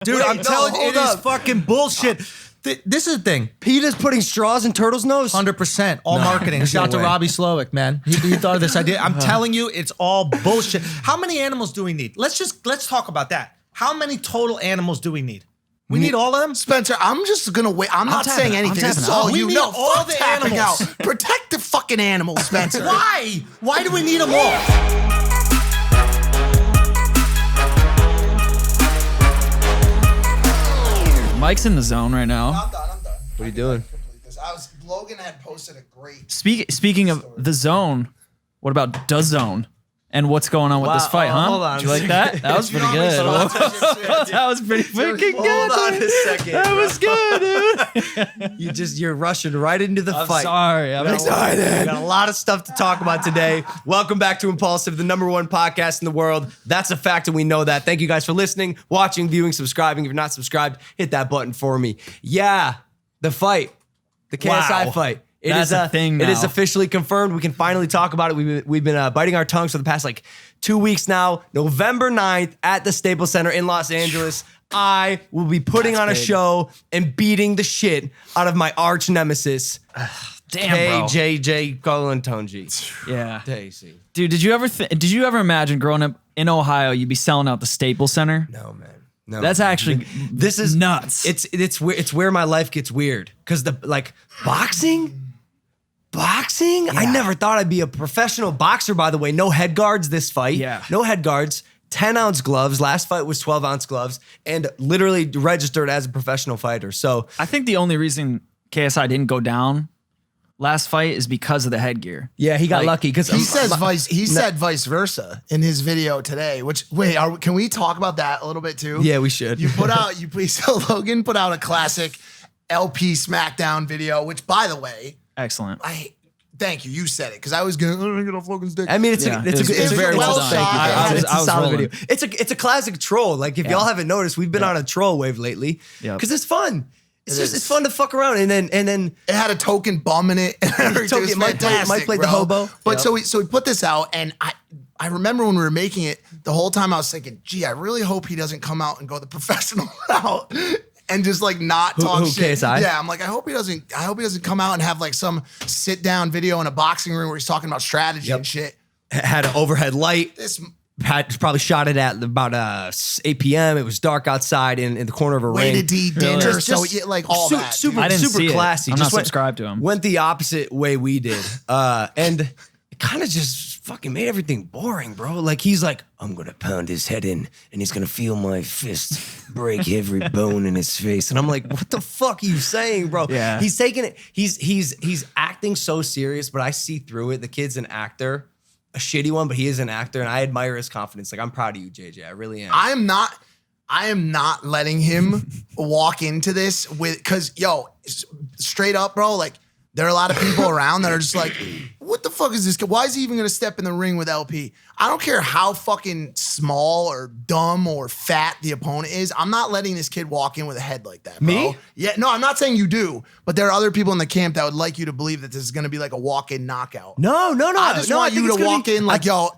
Dude, I'm telling you, it is fucking bullshit. This is the thing. PETA's putting straws in turtles' nose? 100%. All marketing. Shout out to Robbie Slowick, man. He thought of this idea. I'm telling you, it's all bullshit. How many animals do we need? Let's talk about that. How many total animals do we need? We need all of them? Spencer, I'm just gonna wait. I'm not saying anything. This is all We you need know. all Fuck the tapping animals. out. Protect the fucking animals, Spencer. Why? Why do we need them all? Mike's in the zone right now. I'm done. What are you doing? Logan had posted a great. Speaking of the zone, what about the zone? And what's going on with this fight, huh? Hold on. Did you like that? That was pretty good. That was pretty freaking good. Hold on a second. That was good, dude. You're rushing right into the I'm fight. sorry. I'm excited. We got a lot of stuff to talk about today. Welcome back to Impaulsive, the #1 podcast in the world. That's a fact, and we know that. Thank you guys for listening, watching, viewing, subscribing. If you're not subscribed, hit that button for me. Yeah, the fight, the KSI fight. That's a thing now. It is officially confirmed. We can finally talk about it. We've been biting our tongues for the past 2 weeks now. November 9th at the Staples Center in Los Angeles. I will be putting on a show and beating the shit out of my arch nemesis, Damn, bro. KJJ Colantonji. Yeah. Daisy. Dude, did you ever imagine growing up in Ohio, you'd be selling out the Staples Center? No, man. No, That's actually this is nuts. It's where my life gets weird because boxing. I never thought I'd be a professional boxer. By the way, no head guards this fight. Yeah, no head guards. 10-ounce gloves. Last fight was 12-ounce gloves, and literally registered as a professional fighter. So I think the only reason KSI didn't go down last fight is because of the headgear. yeah, he got lucky because He said vice versa in his video today. Can we talk about that a little bit too? Yeah, we should. So Logan put out a classic LP SmackDown video, which, by the way, Excellent. thank you. You said it because I was going to get off Logan's dick. I mean, it's very well well done. done. It's a solid rolling. video. It's a classic troll. If y'all haven't noticed, we've been on a troll wave lately because it's fun. It's fun to fuck around, and then it had a token bum in it. It was Mike fantastic, played the bro. hobo. But so we put this out, and I remember when we were making it, the whole time I was thinking, gee, I really hope he doesn't come out and go the professional route and just not talk shit. KSI? Yeah, I'm like, I hope he doesn't come out and have some sit down video in a boxing room where he's talking about strategy and shit. Had an overhead light. Probably shot it at about 8 p.m. It was dark outside in the corner of a Way ring. to eat dinner, Just all that. Super, I didn't super see it. classy. I'm Just not subscribed to him. Went the opposite way we did. And it kind of just fucking made everything boring, bro. He's like, I'm going to pound his head in and he's going to feel my fist break every bone in his face. And I'm like, what the fuck are you saying, bro? Yeah. He's taking it. He's acting so serious, but I see through it. The kid's an actor. A shitty one, but he is an actor, and I admire his confidence. I'm proud of you, JJ. I really am. I am not letting him walk into this because straight up, bro, there are a lot of people around that are just like, what the fuck is this kid? Why is he even gonna step in the ring with LP? I don't care how fucking small or dumb or fat the opponent is. I'm not letting this kid walk in with a head like that, bro. Me? Yeah, no, I'm not saying you do, but there are other people in the camp that would like you to believe that this is gonna be a walk-in knockout. No. I just want you to walk in yo.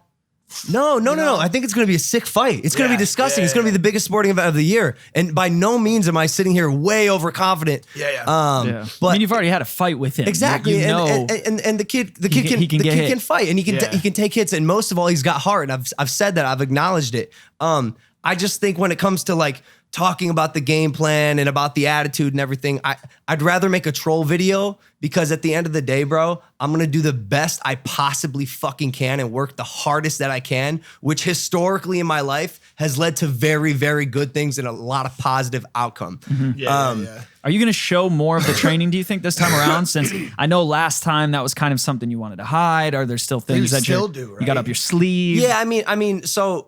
No. I think it's going to be a sick fight. It's going to be disgusting. It's going to be the biggest sporting event of the year. And by no means am I sitting here way overconfident. But you've already had a fight with him. Exactly. And the kid can fight and he can take hits. And most of all, he's got heart. And I've said that. I've acknowledged it. I just think when it comes to talking about the game plan and about the attitude and everything, I'd rather make a troll video because at the end of the day, bro, I'm going to do the best I possibly fucking can and work the hardest that I can, which historically in my life has led to very, very good things and a lot of positive outcome. Mm-hmm. Are you going to show more of the training, do you think, this time around? Since I know last time that was kind of something you wanted to hide. Are there still things that you got up your sleeve? Yeah, I mean, so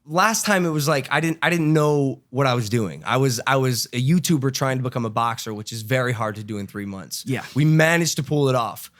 last time it was I didn't know what I was doing. I was a YouTuber trying to become a boxer, which is very hard to do in 3 months. Yeah. We managed to pull it off.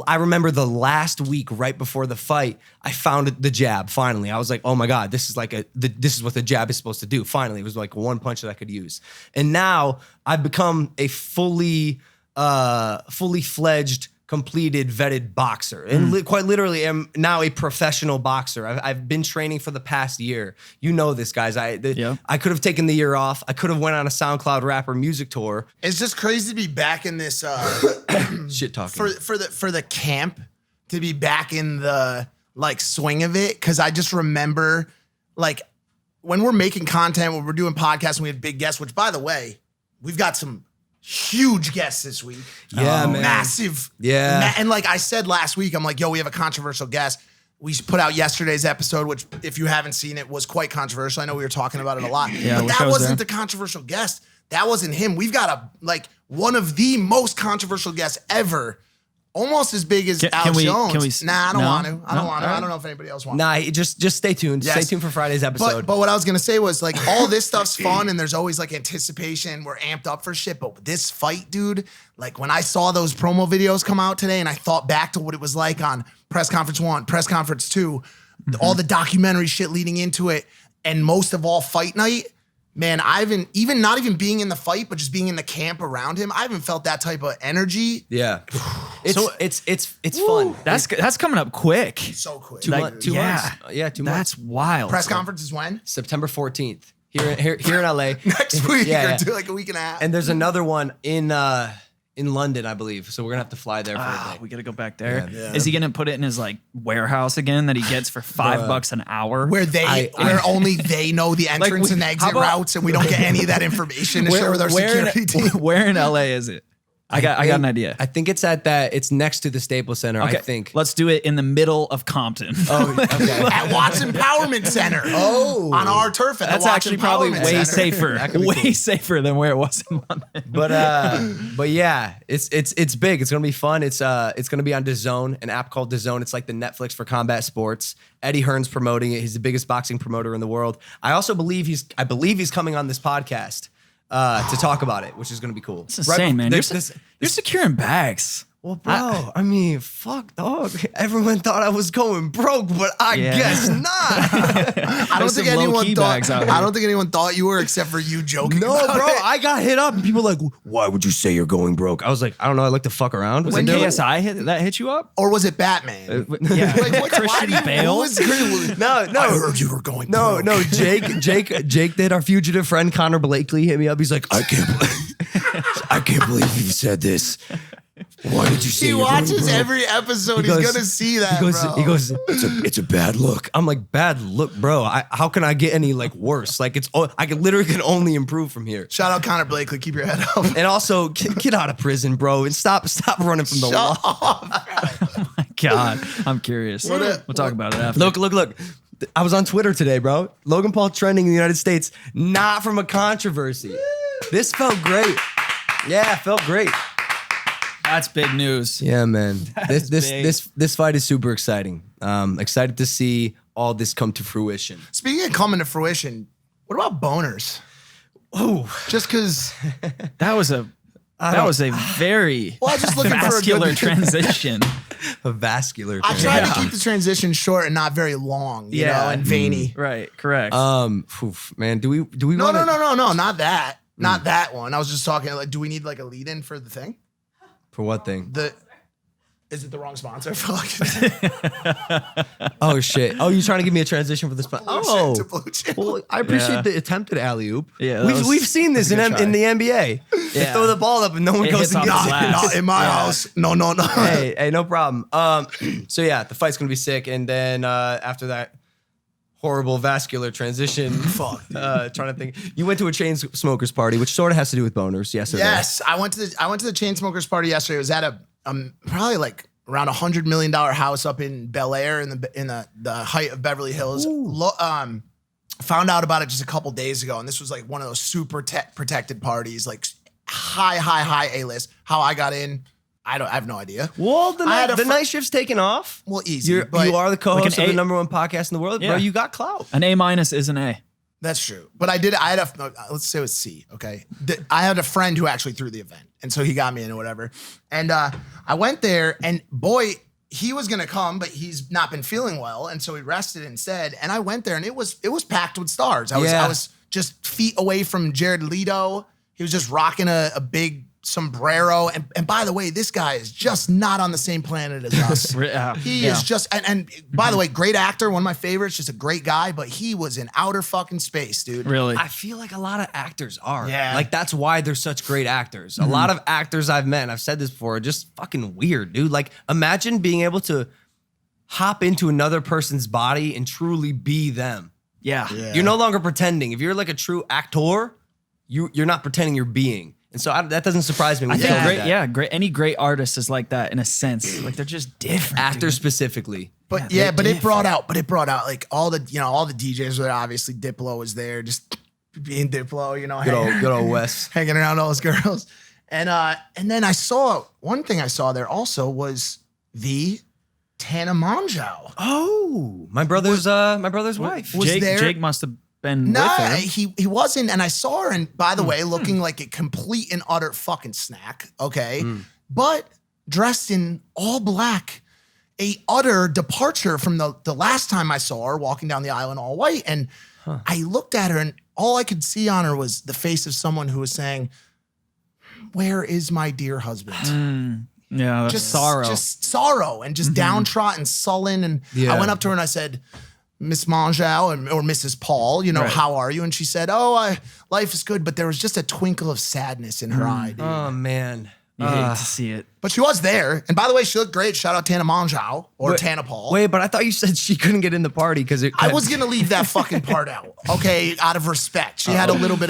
I remember the last week right before the fight, I found the jab finally. I was like, oh my God, this is this is what the jab is supposed to do. Finally, it was one punch that I could use. And now I've become a fully fledged completed, vetted boxer, and quite literally am now a professional boxer. I've been training for the past year. You know this, guys. I could have taken the year off. I could have went on a SoundCloud rapper music tour. It's just crazy to be back in this shit talking for the camp, to be back in the like swing of it. Cause I just remember like when we're making content, when we're doing podcasts and we have big guests, which by the way, we've got some huge guests this week. Yeah, man. Massive. Yeah. And like I said last week, I'm like, yo, we have a controversial guest. We put out yesterday's episode, which if you haven't seen it was quite controversial. I know we were talking about it a lot, but that wasn't the controversial guest. That wasn't him. We've got one of the most controversial guests ever. Almost as big as Alex Jones. Nah, I don't want to. I don't want to. I don't know if anybody else wants to. Nah, just stay tuned. Yes. Stay tuned for Friday's episode. But what I was going to say was like all this stuff's fun and there's always like anticipation. We're amped up for shit. But this fight, dude, like when I saw those promo videos come out today and I thought back to what it was like on Press Conference 1, Press Conference 2, all the documentary shit leading into it, and most of all Fight Night, man, I haven't, even not even being in the fight, but just being in the camp around him, I haven't felt that type of energy. Yeah. It's fun. That's coming up quick. So quick. 2 months. Yeah, 2 months. That's wild. Press conference is when? September 14th. Here in LA. Next week or two, like a week and a half. And there's another one in London, I believe. So we're gonna have to fly there for a day. We gotta go back there. Yeah. Is he gonna put it in his like warehouse again that he gets for $5 an hour? Where only they know the entrance and exit routes, and we don't get any of that information to share with our security team. Where in LA is it? I got an idea. I think it's next to the Staples Center, okay. I think. Let's do it in the middle of Compton. Oh, okay. At Watts Empowerment Center. Oh. On our turf at That's the Watts actually probably Empowerment way Center. safer. Way safer than where it was in London. But yeah, it's big. It's gonna be fun. It's gonna be on DAZN, an app called DAZN. It's like the Netflix for combat sports. Eddie Hearn's promoting it. He's the biggest boxing promoter in the world. I believe he's coming on this podcast. To talk about it, which is going to be cool. It's insane, man. You're securing bags. Well, bro, I mean, fuck, dog. Everyone thought I was going broke, but I guess not. I don't think anyone thought you were, except for you joking. No, bro, I got hit up, and people were like, "Why would you say you're going broke?" I was like, "I don't know. I like to fuck around." Was it KSI hit you up, or was it Batman? Yeah, like Christian Bale. No. I heard you were going. No. Jake did. Our fugitive friend Connor Blakely hit me up. He's like, I can't believe you said this. Why did you say he watches every episode? He's gonna see that. He goes, it's a bad look. I'm like, bad look, bro. How can I get any like worse? Like I can only improve from here. Shout out Connor Blakely. Keep your head up. And also get out of prison, bro, and stop running from the law. Oh my God, I'm curious. We'll talk about it after. Look. I was on Twitter today, bro. Logan Paul trending in the United States, not from a controversy. This felt great. Yeah, felt great. That's big news. Yeah, man. This fight is super exciting. Excited to see all this come to fruition. Speaking of coming to fruition, what about boners? Oh, just because that was a very I was just looking vascular for a transition. A vascular. I tried to keep the transition short and not very long, you know, and veiny. Right, correct. Man, do we? No, not that. Not that one. I was just talking like, do we need like a lead in for the thing? For what thing? Is it the wrong sponsor? Oh shit! Oh, you trying to give me a transition for this? Oh, well, I appreciate the attempted alley oop. Yeah, we've seen this in the NBA. They throw the ball up and no one goes and gets it. Not in my house. No. Hey, no problem. So yeah, the fight's gonna be sick, and then after that horrible vascular transition. Fuck. Trying to think. You went to a chain smokers party, which sort of has to do with boners. Yes, I went to the chain smokers party yesterday. It was at a probably like around $100 million house up in Bel Air in the height of Beverly Hills. Found out about it just a couple days ago, and this was like one of those super protected parties, like high A-list. How I got in, I have no idea. Well, the night shift's taken off. Well, easy. You are the co-host of the #1 podcast in the world, bro. You got clout. An A- is an A. That's true. But let's say it was C, okay? I had a friend who actually threw the event, and so he got me in or whatever. And I went there, and boy, he was gonna come, but he's not been feeling well, and so he rested instead. And I went there, and it was packed with stars. I was just feet away from Jared Leto. He was just rocking a big sombrero. And by the way, this guy is just not on the same planet as us. He is just, and by the way, great actor, one of my favorites, just a great guy, but he was in outer fucking space, dude. Really? I feel like a lot of actors are. Yeah. Like, that's why they're such great actors. A lot of actors I've met, and I've said this before, are just fucking weird, dude. Like, imagine being able to hop into another person's body and truly be them. Yeah. You're no longer pretending. If you're like a true actor, you're not pretending, you're being. And so that doesn't surprise me. I think great. Any great artist is like that in a sense. Like they're just different. Actors specifically. But but it brought out like all the DJs were obviously Diplo was there, just being Diplo, Good old Wes. hanging around all those girls. And then one thing I saw there also was the Tana Mongeau. Oh, my brother's wife. Was there? Jake must have been No, with her. he wasn't. And I saw her, and by the way, looking like a complete and utter fucking snack. Okay. But dressed in all black, a utter departure from the last time I saw her walking down the aisle in all white. And I looked at her, and all I could see on her was the face of someone who was saying, "Where is my dear husband?" Yeah, that's sorrow. Just sorrow and just downtrodden, sullen. And I went up to her and I said, Miss Mongeau or Mrs. Paul, how are you? And she said, life is good. But there was just a twinkle of sadness in her eye, dude. Oh, man. You hate to see it. But she was there. And by the way, she looked great. Shout out Tana Mongeau or Tana Paul. Wait, but I thought you said she couldn't get in the party because I was gonna leave that fucking part out. Okay, out of respect. She had a little bit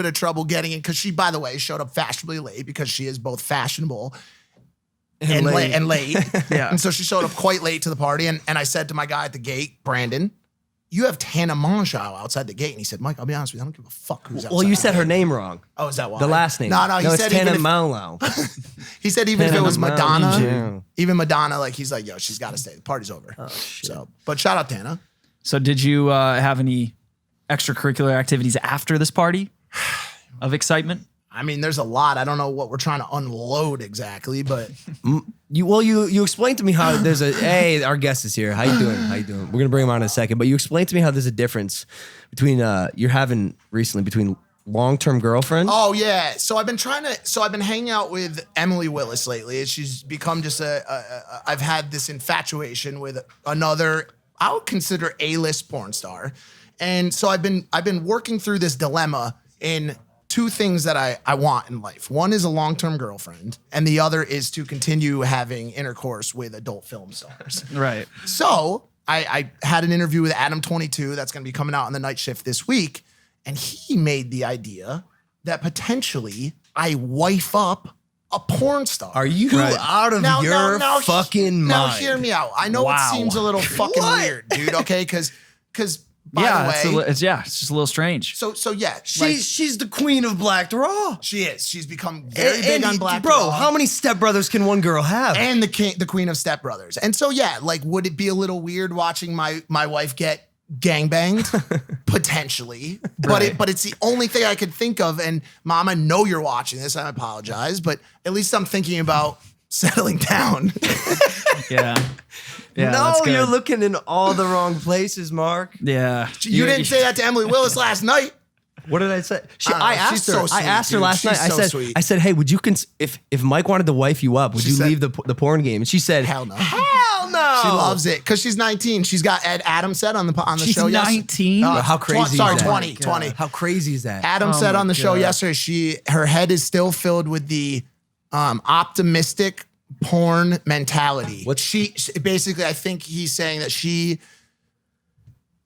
of trouble getting in because she, by the way, showed up fashionably late because she is both fashionable and late. Yeah. And so she showed up quite late to the party. And I said to my guy at the gate, Brandon, you have Tana Mongeau outside the gate. And he said, Mike, I'll be honest with you, I don't give a fuck who's outside. Well, you said her name wrong. Oh, is that why? The last name. No, he said Tana even Mongeau. he said even if it was Tana Madonna, Mongeau. even Madonna, like he's like, yo, she's got to stay. The party's over. Oh, shit. So, but shout out Tana. So did you have any extracurricular activities after this party of excitement? I mean, there's a lot. I don't know what we're trying to unload exactly, but You explained to me how there's hey, our guest is here. How you doing? We're gonna bring him on in a second. But you explained to me how there's a difference between you're having recently between long-term girlfriends. Oh yeah. So I've been hanging out with Emily Willis lately. She's become just I've had this infatuation with another, I would consider A-list porn star. And so I've been working through this dilemma in two things that I want in life. One is a long-term girlfriend, and the other is to continue having intercourse with adult film stars. Right. So I had an interview with Adam 22 that's going to be coming out on the night shift this week, and he made the idea that potentially I wife up a porn star. Are you out of your fucking mind? Now hear me out. I know it seems a little fucking weird, dude. Okay, because by the way, it's just a little strange. So yeah, she's the queen of Black Raw. She is. She's become very big on Black Raw. Bro, Raw. how many stepbrothers can one girl have? And the queen of stepbrothers. And so yeah, like, would it be a little weird watching my wife get gangbanged? Potentially, but it's the only thing I could think of. And Mom, I know you're watching this. I apologize, but at least I'm thinking about settling down. Yeah. Yeah, no, you're looking in all the wrong places, Mark. Yeah. You didn't say that to Emily Willis last night. What did I say? I asked her. So sweet, I asked her last night. Sweet. I said, hey, would you if Mike wanted to wife you up, would you leave the porn game? And she said, hell no. Hell no. She loves it because she's 19. She's got Adam said on the show yesterday. 19? How crazy is that? 20. How crazy is that? Adam said on the show yesterday, her head is still filled with the optimistic porn mentality. What she basically, I think he's saying that she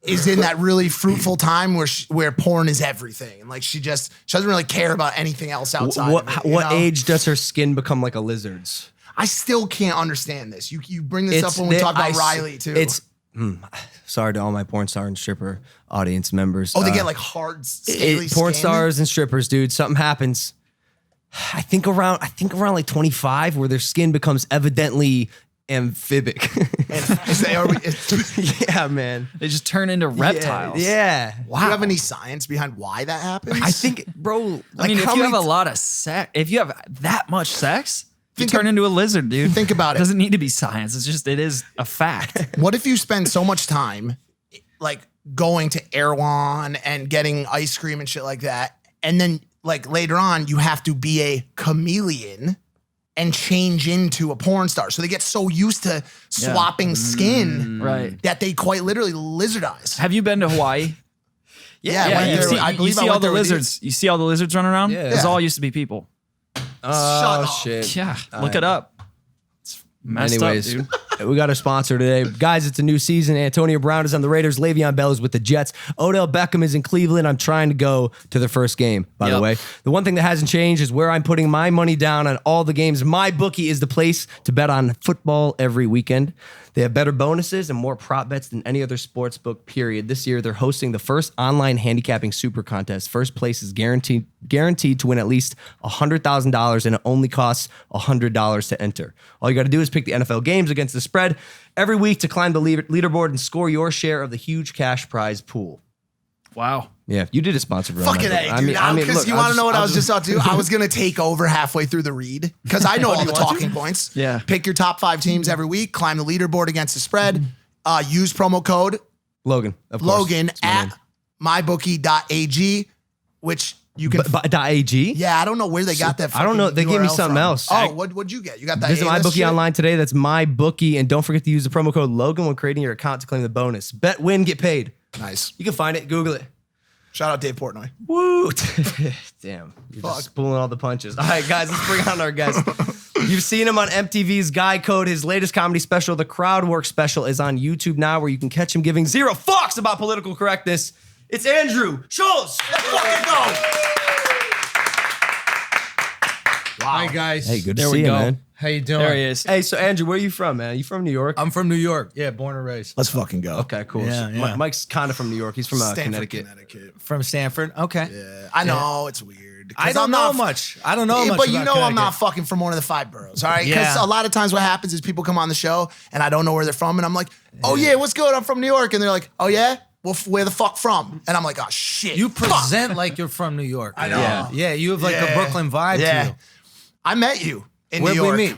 is in that really fruitful time where porn is everything, and like she doesn't really care about anything else outside. What age does her skin become like a lizard's? I still can't understand this. You bring this up when we talk about Riley too. Sorry to all my porn star and stripper audience members. Oh, they get like hard scaly porn skin? stars and strippers, dude. Something happens. I think around like 25, where their skin becomes evidently amphibic. Yeah, man. They just turn into reptiles. Yeah. Wow. Do you have any science behind why that happens? I think, bro. I mean, if you have a lot of sex, if you have that much sex, you turn into a lizard, dude. Think about it. It doesn't need to be science. It is a fact. What if you spend so much time, like going to Erewhon and getting ice cream and shit like that, and then like later on, you have to be a chameleon and change into a porn star. So they get so used to swapping skin that they quite literally lizardize. Have you been to Hawaii? You see all the lizards. You see all the lizards running around? Yeah. Those all used to be people. Oh, shit. Yeah, look it up. Anyways, we got a sponsor today. Guys, it's a new season. Antonio Brown is on the Raiders. Le'Veon Bell is with the Jets. Odell Beckham is in Cleveland. I'm trying to go to their first game, by the way. The one thing that hasn't changed is where I'm putting my money down on all the games. MyBookie is the place to bet on football every weekend. They have better bonuses and more prop bets than any other sports book, period. This year, they're hosting the first online handicapping super contest. First place is guaranteed to win at least $100,000, and it only costs $100 to enter. All you got to do is pick the NFL games against the spread every week to climb the leaderboard and score your share of the huge cash prize pool. Wow. Yeah, you did a sponsor for Fucking A, dude. Because you want to know what I was just about to do? I was going to take over halfway through the read because I know all the talking points. Yeah. Pick your top 5 teams every week, climb the leaderboard against the spread, use promo code Logan, of course. Logan at mybookie.ag, which you can... .ag? Yeah, I don't know where they got that. I don't know. They gave me something else. Oh, what'd you get? You got that Visit A-list MyBookie shit? online today. That's MyBookie. And don't forget to use the promo code Logan when creating your account to claim the bonus. Bet, win, get paid. Nice. You can find it. Google it. Shout out Dave Portnoy. Woo! Damn, you're just pulling all the punches. All right, guys, let's bring on our guest. You've seen him on MTV's Guy Code. His latest comedy special, The Crowd Work Special, is on YouTube now, where you can catch him giving zero fucks about political correctness. It's Andrew Schulz. Let's fucking go! Hi, guys. Hey, good to see you, man. How you doing? There he is. Hey, so Andrew, where are you from, man? You from New York? I'm from New York. Yeah, born and raised. Let's fucking go. Okay, cool. Yeah, So yeah. Mike's kind of from New York. He's from Stanford, Connecticut. From Stanford. Okay. Yeah, I know it's weird. I don't know much. I don't know much. But you know, about I'm not Connecticut. fucking from one of the 5 boroughs. All right, because Yeah. a lot of times what happens is people come on the show and I don't know where they're from, and I'm like, oh yeah, what's good? I'm from New York, and they're like, oh yeah, well, where the fuck from? And I'm like, oh shit, You present like you're from New York. I know. Yeah, yeah. You have like a Brooklyn vibe to you. I met you in Where'd New York. we meet?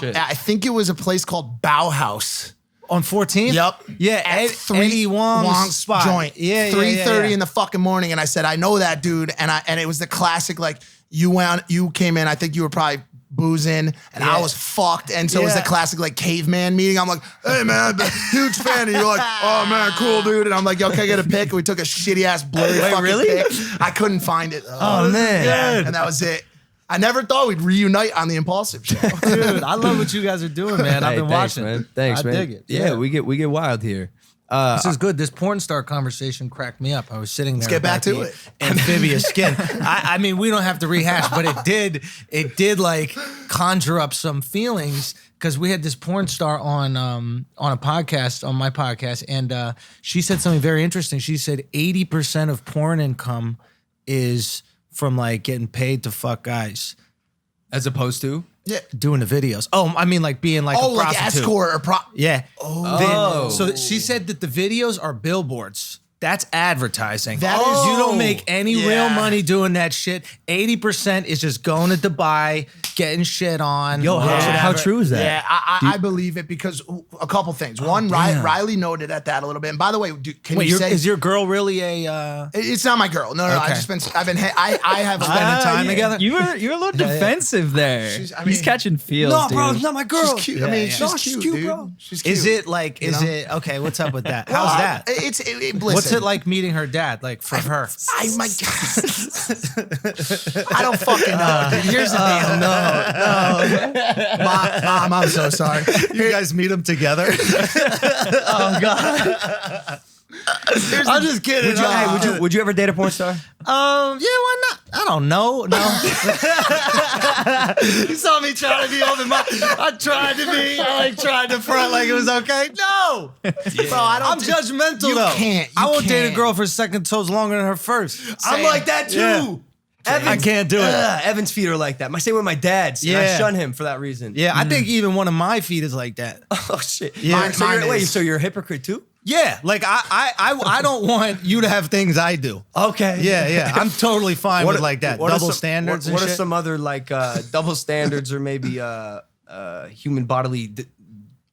shit. I think it was a place called Bauhaus. On 14th? Yep. Yeah, At Eddie Wong's spot. joint. Yeah, 3:30 yeah. in the fucking morning, and I said, I know that dude, and it was the classic like you came in. I think you were probably boozing, and I was fucked, and so it was the classic like caveman meeting. I'm like, hey man, huge fan, and you're like, oh man, cool dude, and I'm like, yo, can I get a pic? And we took a shitty ass blurry fucking pic. I couldn't find it. Oh man, and that was it. I never thought we'd reunite on the Impaulsive show. Dude, I love what you guys are doing, man. I've been thanks, watching. man. Thanks, I man. dig it. Yeah, we get wild here. This is good. This porn star conversation cracked me up. I was sitting there. Let's get back to it. Amphibious skin. I mean, we don't have to rehash, but it did like conjure up some feelings because we had this porn star on a podcast, on my podcast, and she said something very interesting. She said 80% of porn income is from like getting paid to fuck guys. As opposed to? Yeah. Doing the videos. Oh, I mean like being like a like prostitute. escort or Yeah. Oh. So she said that the videos are billboards. That's advertising. That is- You don't make any Yeah. real money doing that shit. 80% is just going to Dubai, getting shit on. Yo, how true is that? Yeah, I believe it because a couple things. One, Riley noted at that a little bit. And by the way, can Wait, you say is your girl really a it's not my girl? No. Okay. I have spending time together? You're a little defensive there. He's- I He's mean- catching feels, No, dude. bro, it's not my girl. She's cute. Yeah, I mean, yeah. she's No, cute, dude. bro. She's cute. Is it like, You is know? it, okay, what's up with that? How's that? Listen, What's it like meeting her dad, like for her? I don't fucking know. Dude. Here's the deal. No. Mom, I'm so sorry. You guys meet them together? Oh God. I'm just kidding. Would you ever date a porn star? Yeah, why not? I don't know. No. You saw me trying to be open-minded. I tried to be. I tried to front like it was okay. No. Bro, I'm judgmental you though. can't. I won't date a can't. girl for second toes longer than her first. I'm like that too. Yeah. I can't do it. Evan's feet are like that. Same with my dad's. And I Yeah. shun him for that reason. Yeah, I think even one of my feet is like that. Oh shit. Yeah. So you're a hypocrite too? Yeah, like I don't want you to have things I do. Okay. Yeah. I'm totally fine with like that. what are Double some- standards What and are shit. some other like double standards or maybe human bodily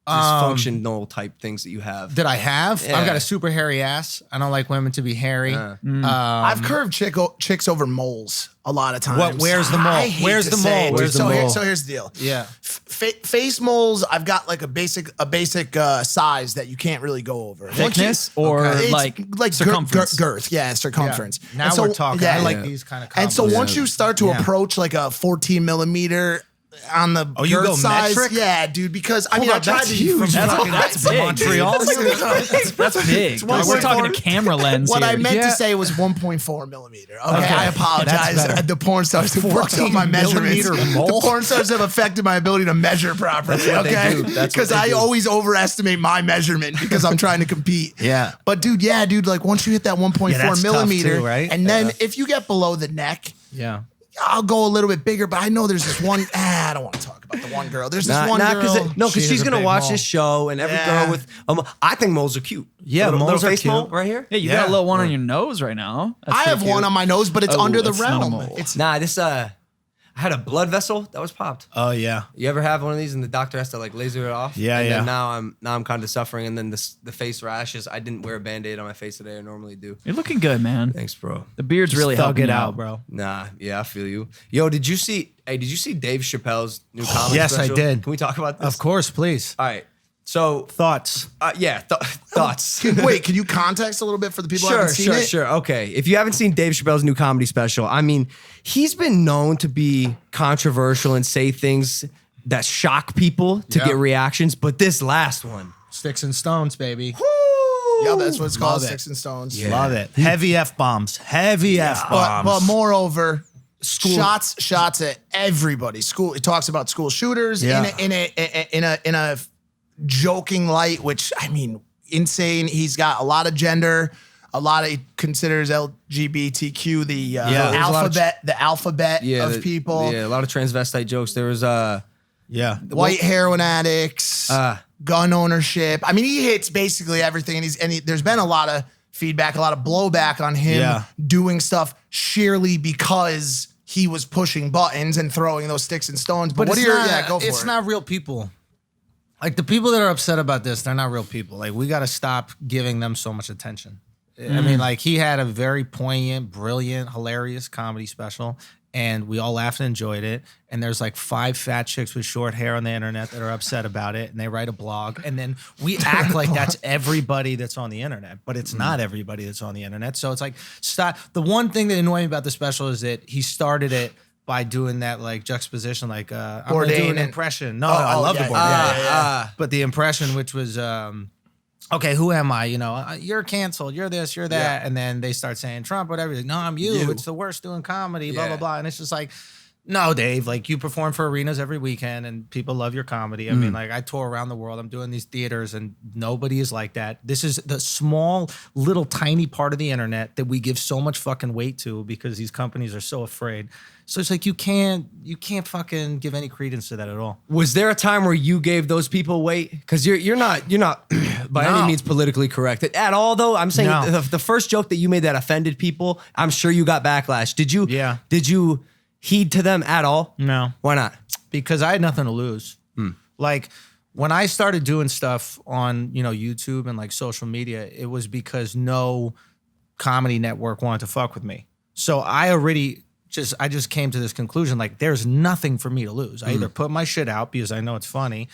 dysfunctional type things that you have? That I have? Yeah. I've got a super hairy ass. I don't like women to be hairy. I've curved chicks over moles a lot of times. Where's the mole? I hate Where's to the say mole? it, Where's dude. the mole? So here's the deal. Yeah. Face moles, I've got like a basic size that you can't really go over. Thickness or It's like circumference? girth, yeah, circumference. Yeah. Now And so- we're talking. yeah, I like yeah. these kind of And so combos. once you start to Yeah. approach like a 14 millimeter on the Oh, you girth go size, metric? yeah, dude. Because I Hold mean, on, I tried that's to huge. That's big. Montreal. That's big. We're talking a camera lens What here. I meant Yeah. to say was 1.4 millimeter. Okay, Okay. I That's apologize. better. The porn stars have fucked up my measurements. millimeter The mole? porn stars have affected my ability to measure properly. what they Okay, do. That's what because they I do. always overestimate my measurement because I'm trying to compete. Yeah. But dude, like once you hit that 1.4 Yeah, that's tough millimeter, too, right? and then if you get below the neck, Yeah. I'll go a little bit bigger. But I know there's this one. I don't want to talk about the one girl. There's this one girl. Because She has she's a gonna big watch mole. this show, and every Yeah. girl with I think moles are cute. Yeah, little moles are face cute. mole right here. Yeah, you Yeah. got a little one on your nose right now. That's I pretty have cute. one on my nose, but it's Oh, under the that's not a realm. mole. It's Nah, this I had a blood vessel that was popped. Oh yeah. You ever have one of these and the doctor has to like laser it off? Yeah, and yeah. Then now I'm kind of suffering, and then the face rashes. I didn't wear a Band-Aid on my face today. I normally do. You're looking good, man. Thanks, bro. The beard's really Thug helping it you out, bro. Nah, yeah, I feel you. Yo, did you see Dave Chappelle's new comedy Yes, I special? did. Can we talk about this? Of course, please. All right. So, Thoughts. thoughts. Wait, can you context a little bit for the people who haven't seen it? Sure. Okay. If you haven't seen Dave Chappelle's new comedy special, I mean, he's been known to be controversial and say things that shock people to Yeah. get reactions, but this last one, Sticks and stones, baby. Yeah, that's what it's called, Love it. Sticks and Stones. Love it. Heavy F bombs. Heavy F bombs. But moreover, shots at everybody. School. It talks about school shooters Yeah. in a joking light, which I mean, insane. He's got a lot of gender. He considers LGBTQ the there's a lot of alphabet of people. Yeah, a lot of transvestite jokes. There was Yeah. White heroin addicts, gun ownership. I mean, he hits basically everything, and there's been a lot of feedback, a lot of blowback on him doing stuff sheerly because he was pushing buttons and throwing those sticks and stones. But what are your go for it? It's not real people. Like the people that are upset about this, they're not real people. Like we got to stop giving them so much attention. I mean, like he had a very poignant, brilliant, hilarious comedy special, and we all laughed and enjoyed it. And there's like 5 fat chicks with short hair on the internet that are upset about it, and they write a blog, and then we act like that's everybody that's on the internet, but it's not everybody that's on the internet. So it's like stop. The one thing that annoyed me about the special is that he started it by doing that like juxtaposition, like I'm gonna do an impression. No, I love the Bourdain. But the impression, which was okay, who am I? You know, you're canceled. You're this, you're that. And then they start saying Trump, whatever. Like, no, I'm you. It's the worst doing comedy, blah, blah, blah. And it's just like, no, Dave, like you perform for arenas every weekend and people love your comedy. I mean, like I tour around the world. I'm doing these theaters and nobody is like that. This is the small, little, tiny part of the internet that we give so much fucking weight to because these companies are so afraid. So it's like you can't fucking give any credence to that at all. Was there a time where you gave those people weight? Because you're not by any means politically correct at all. Though I'm saying the first joke that you made that offended people, I'm sure you got backlash. Did you? Yeah. Did you heed to them at all? No. Why not? Because I had nothing to lose. Like when I started doing stuff on, YouTube and like social media, it was because no comedy network wanted to fuck with me. So I just came to this conclusion, like there's nothing for me to lose. I either put my shit out because I know it's funny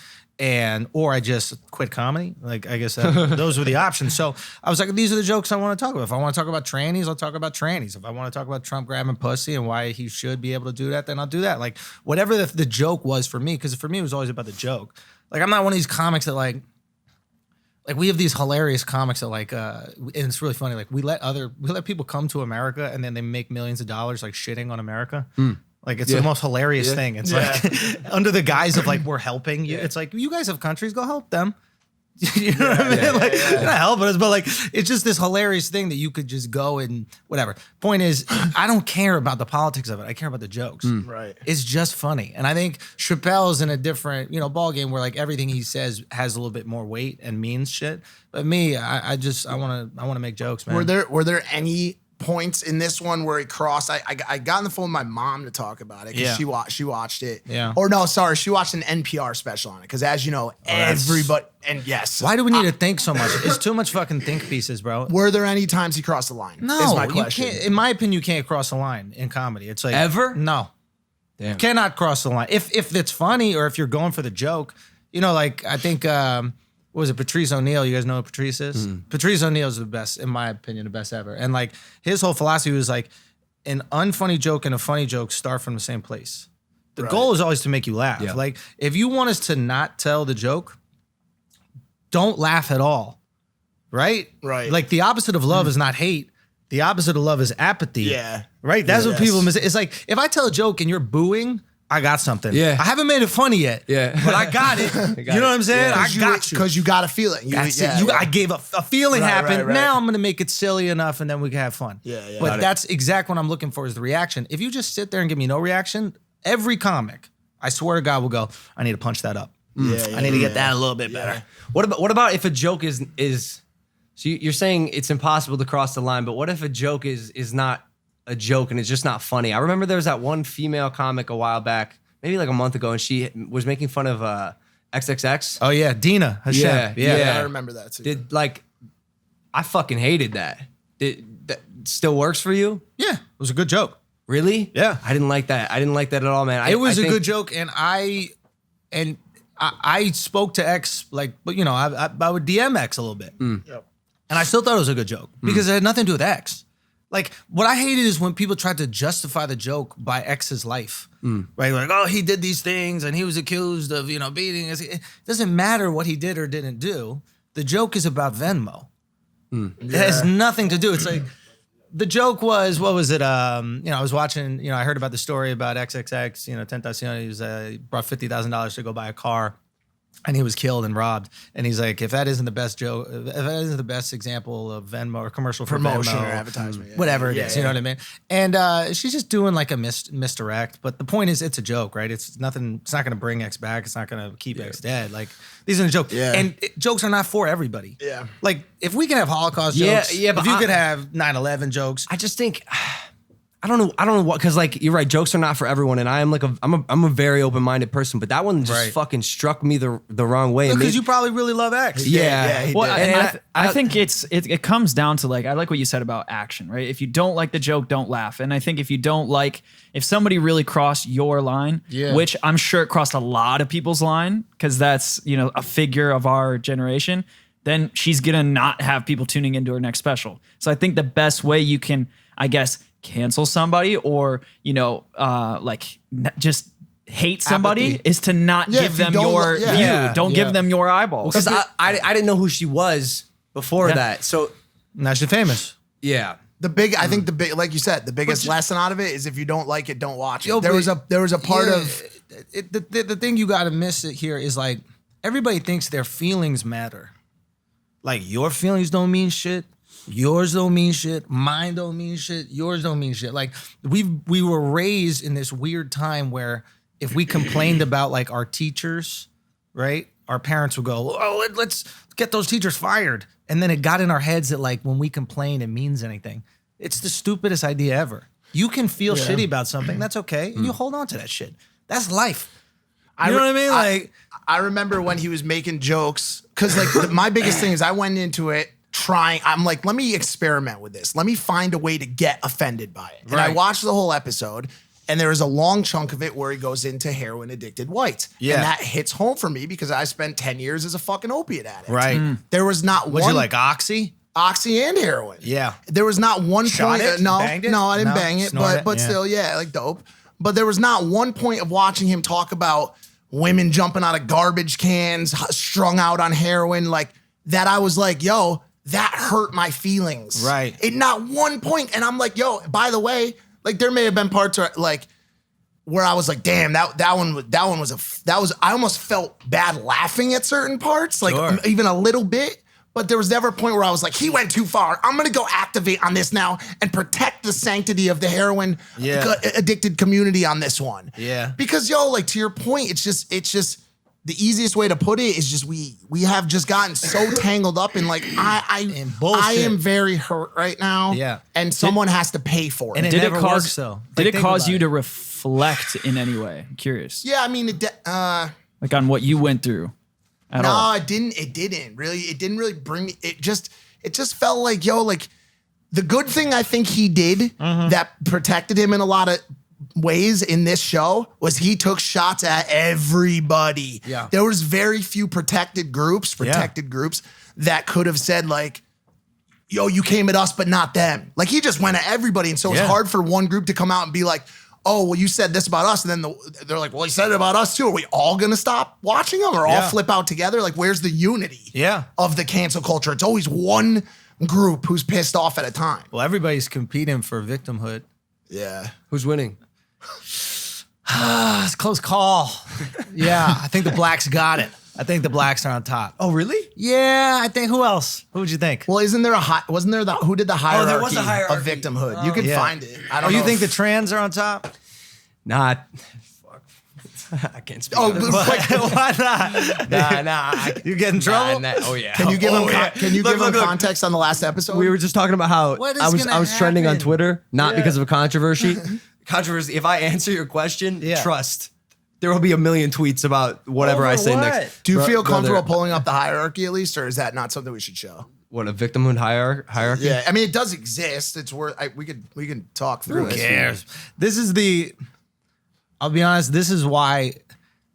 or I just quit comedy. Like, I guess those were the options. So I was like, these are the jokes I want to talk about. If I want to talk about trannies, I'll talk about trannies. If I want to talk about Trump grabbing pussy and why he should be able to do that, then I'll do that. Like, whatever the joke was for me, because for me, it was always about the joke. Like, I'm not one of these comics that like we have these hilarious comics that like, and it's really funny. Like we let people come to America and then they make millions of dollars like shitting on America. Like it's the most hilarious thing. It's like under the guise of like, we're helping you. It's like, you guys have countries, go help them. You know what I mean? Like, you're not helping us, but like, it's just this hilarious thing that you could just go and whatever. Point is, I don't care about the politics of it. I care about the jokes. Right. It's just funny. And I think Chappelle's in a different, ball game where like everything he says has a little bit more weight and means shit. But me, I want to make jokes, man. Were there any points in this one where he crossed. I got on the phone with my mom to talk about it because she watched it. Yeah. Or no, sorry, she watched an NPR special on it because as you know, everybody and yes. Why do we need to think so much? It's too much fucking think pieces, bro. Were there any times he crossed the line? No, is my question. You can't, in my opinion, you can't cross the line in comedy. It's like Ever? No. Damn. You cannot cross the line. If it's funny or if you're going for the joke, you know, like I think what was it, Patrice O'Neal? You guys know who Patrice is? Patrice O'Neal is the best, in my opinion, the best ever. And like his whole philosophy was like an unfunny joke and a funny joke start from the same place. The goal is always to make you laugh. Yeah. Like if you want us to not tell the joke, don't laugh at all. Right? Right. Like the opposite of love is not hate. The opposite of love is apathy. Yeah. Right? That's what people miss. It's like if I tell a joke and you're booing, I got something. Yeah. I haven't made it funny yet. Yeah. But I got it. You know what I'm saying? I got you. Because you got to feel it. That's it. I gave a feeling happened. Right. Now I'm going to make it silly enough and then we can have fun. Yeah. But that's exactly what I'm looking for is the reaction. If you just sit there and give me no reaction, every comic, I swear to God, will go, I need to punch that up. I need to get that a little bit better. What about if a joke is so you're saying it's impossible to cross the line, but what if a joke is not a joke and it's just not funny? I remember there was that one female comic a while back, maybe like a month ago, and she was making fun of XXX. Oh yeah, Dina Hashem. Yeah. I remember that too. I fucking hated that. That still works for you? Yeah, it was a good joke. Really? Yeah. I didn't like that. I didn't like that at all, man. It was a good joke, and I spoke to X like, but you know, I would DM X a little bit, and I still thought it was a good joke because it had nothing to do with X. Like what I hated is when people tried to justify the joke by X's life, right? Like, oh, he did these things and he was accused of, you know, beating us. It doesn't matter what he did or didn't do. The joke is about Venmo. It has nothing to do. It's like the joke was, what was it? You know, I was watching, you know, I heard about the story about XXX, you know, Tentacion. He brought $50,000 to go buy a car. And he was killed and robbed. And he's like, if that isn't the best joke, if that isn't the best example of Venmo or commercial for Promotion Venmo, or advertisement, whatever it is, you know what I mean? And she's just doing like a misdirect. But the point is, it's a joke, right? It's nothing. It's not going to bring X back. It's not going to keep X dead. Like these are the jokes. Yeah. And jokes are not for everybody. Yeah. Like if we can have Holocaust jokes, but if you could have 9/11 jokes, I just think I don't know what, because like you're right, jokes are not for everyone, and I am like I'm a very open minded person, but that one just fucking struck me the wrong way. Because you probably really love X. Yeah. Well, and I think it comes down to like, I like what you said about action, right? If you don't like the joke, don't laugh. And I think if somebody really crossed your line, which I'm sure it crossed a lot of people's line, because that's, you know, a figure of our generation, then she's gonna not have people tuning into her next special. So I think the best way you can, I guess, cancel somebody or, you know, just hate somebody is to not give them your view. Don't give them your eyeballs. Because I didn't know who she was before that. So now she's famous. Yeah. I think like you said, the biggest lesson out of it is if you don't like it, don't watch it. There was a part of the thing you got to miss it here is like everybody thinks their feelings matter. Like your feelings don't mean shit. Yours don't mean shit. Mine don't mean shit. Yours don't mean shit. Like we were raised in this weird time where if we complained about like our teachers, right? Our parents would go, "Oh, let's get those teachers fired." And then it got in our heads that like when we complain, it means anything. It's the stupidest idea ever. You can feel shitty about something. That's okay. And you hold on to that shit. That's life. You know what I mean? Like I remember when he was making jokes because like my biggest thing is I went into it I'm like, let me experiment with this. Let me find a way to get offended by it. And I watched the whole episode, and there is a long chunk of it where he goes into heroin addicted whites. Yeah. And that hits home for me because I spent 10 years as a fucking opiate addict. Right. There was not one. Would you like Oxy? Oxy and heroin. Yeah. There was not one Shot point. It? No, Banged it? No, I didn't bang it, Snort but still, like dope. But there was not one point of watching him talk about women jumping out of garbage cans, strung out on heroin, like that. I was like, yo, that hurt my feelings. Right. At not one point. And I'm like, yo, by the way, like there may have been parts where I was like, damn, I almost felt bad laughing at certain parts, like even a little bit. But there was never a point where I was like, he went too far. I'm going to go activate on this now and protect the sanctity of the heroin addicted community on this one. Yeah. Because like to your point, it's just the easiest way to put it is just we have just gotten so tangled up in like I am very hurt right now. Yeah. And someone has to pay for it. And it never works, though. Did it cause you to reflect in any way? I'm curious. Yeah, I mean, like on what you went through at all. No, it didn't. It didn't really bring me. It just felt like, yo, like the good thing I think he did that protected him in a lot of ways in this show was he took shots at everybody. Yeah. There was very few protected groups that could have said like, yo, you came at us, but not them. Like he just went at everybody. And so it's hard for one group to come out and be like, oh, well, you said this about us. And then they're like, well, he said it about us too. Are we all going to stop watching them or all flip out together? Like, where's the unity of the cancel culture? It's always one group who's pissed off at a time. Well, everybody's competing for victimhood. Yeah. Who's winning? It's a close call. Yeah, I think the blacks got it. I think the blacks are on top. Oh, really? Yeah, I think. Who else? Who would you think? Well, isn't there who did the hierarchy, there was a hierarchy of victimhood? You can find it. I don't Oh, know. you think the trans are on top? Not. Fuck. I can't speak. Oh, on this. Why not? Nah. You get in trouble? Oh yeah. Can you give him Look. context on the last episode? We were just talking about how What is I gonna was trending on happen? Twitter, not because of a controversy. If I answer your question, trust. There will be a million tweets about whatever Over I say what? next. Do you feel comfortable brother, pulling up the hierarchy at least, or is that not something we should show? What, a victimhood hierarchy? Yeah, I mean it does exist. It's worth. We can talk through Who it. cares? I'll be honest. This is why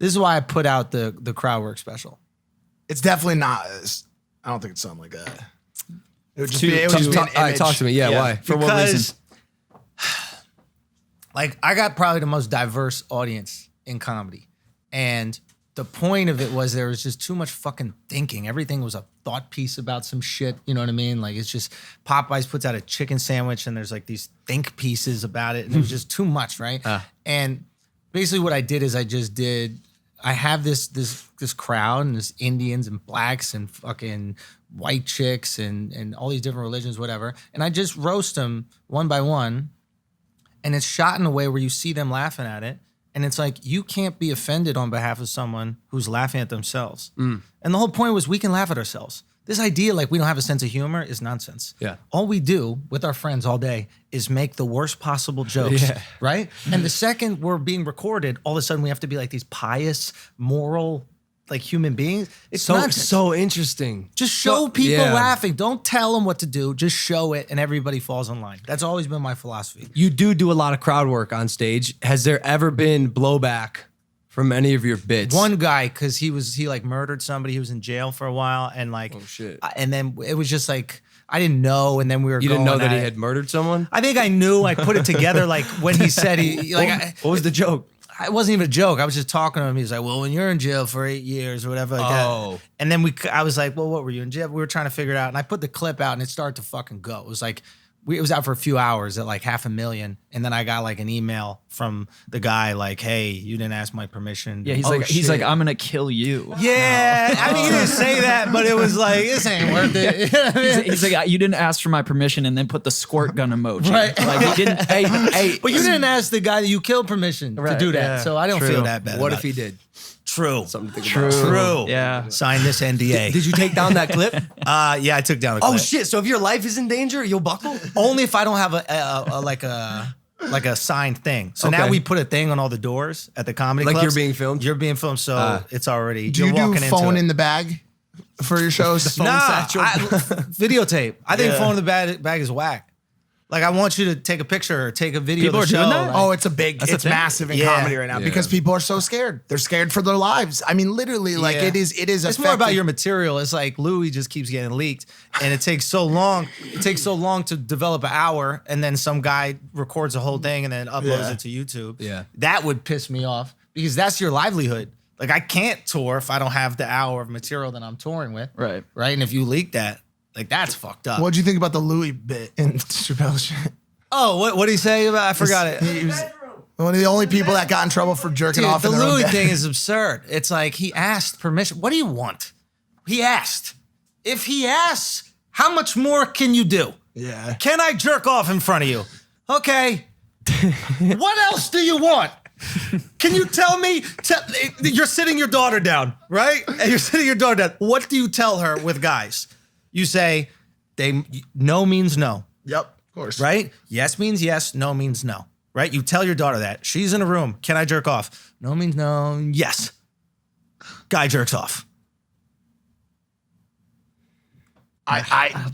I put out the crowd work special. It's definitely not. I don't think it's something like that. It would just be. It would Talk, just be an all right, image. talk to me. Yeah, why? For what reason? Like, I got probably the most diverse audience in comedy. And the point of it was there was just too much fucking thinking. Everything was a thought piece about some shit. You know what I mean? Like, it's just Popeyes puts out a chicken sandwich and there's like these think pieces about it. And it was just too much, right? And basically what I did is I have this crowd and this Indians and blacks and fucking white chicks and all these different religions, whatever. And I just roast them one by one. And it's shot in a way where you see them laughing at it. And it's like, you can't be offended on behalf of someone who's laughing at themselves. And the whole point was we can laugh at ourselves. This idea like we don't have a sense of humor is nonsense. Yeah. All we do with our friends all day is make the worst possible jokes, right? And the second we're being recorded, all of a sudden we have to be like these pious, moral, like human beings. It's nonsense. So interesting. Just show people laughing. Don't tell them what to do. Just show it and everybody falls in line. That's always been my philosophy. You do a lot of crowd work on stage. Has there ever been blowback from any of your bits? One guy, because he like murdered somebody. He was in jail for a while, and like, Oh, shit. And then it was just like I didn't know, and then we were. You didn't know going that he at it. had murdered someone? I think I knew. I put it together like when he said he like. What was the joke? It wasn't even a joke. I was just talking to him. He was like, "Well, when you're in jail for 8 years or whatever like that." And then I was like, "Well, what were you in jail?" We were trying to figure it out, and I put the clip out, and it started to fucking go. It was like. It was out for a few hours at like 500,000, and then I got like an email from the guy like, "Hey, you didn't ask my permission." Yeah, he's like, I'm gonna kill you. Yeah, I mean, he didn't say that, but it was like, this ain't worth it. You know what I mean? He's like, you didn't ask for my permission, and then put the squirt gun emoji. Right. Like he didn't. Hey, But you didn't ask the guy that you killed permission to do that, so I don't feel that bad. What about if he it. did? True. Something to think True. about. True. Yeah. Sign this NDA. Did you take down that clip? Yeah, I took down a clip. Oh shit! So if your life is in danger, you'll buckle. Only if I don't have like a signed thing. So now Okay. we put a thing on all the doors at the comedy Like clubs. you're being filmed? You're being filmed, so it's already. Do you you're do walking phone into in it. the bag for your shows? Nah, videotape. I think phone in the bag is whack. Like I want you to take a picture or take a video People of the are doing show. that? Like- Oh, it's massive in Yeah. comedy right now Yeah. because people are so scared. They're scared for their lives. I mean, literally, like Yeah. it is. It's more about your material. It's like Louis just keeps getting leaked, and it takes so long. It takes so long to develop an hour, and then some guy records the whole thing and then uploads it to YouTube. Yeah. That would piss me off because that's your livelihood. Like I can't tour if I don't have the hour of material that I'm touring with. Right. Right. And if you leak that, like that's fucked up. What'd you think about the Louis bit in Chappelle's shit? Oh, what did he say about? I forgot it. He was one of the only people that got in trouble for jerking Dude, off. the in their own Louis bed. thing is absurd. It's like he asked permission. What do you want? He asked. If he asks, how much more can you do? Yeah. Can I jerk off in front of you? Okay. What else do you want? Can you tell me? You're sitting your daughter down, right? And you're sitting your daughter down. What do you tell her with guys? You say, no means no. Yep, of course. Right? Yes means yes, no means no. Right? You tell your daughter that. She's in a room. Can I jerk off? No means no. Yes. Guy jerks off.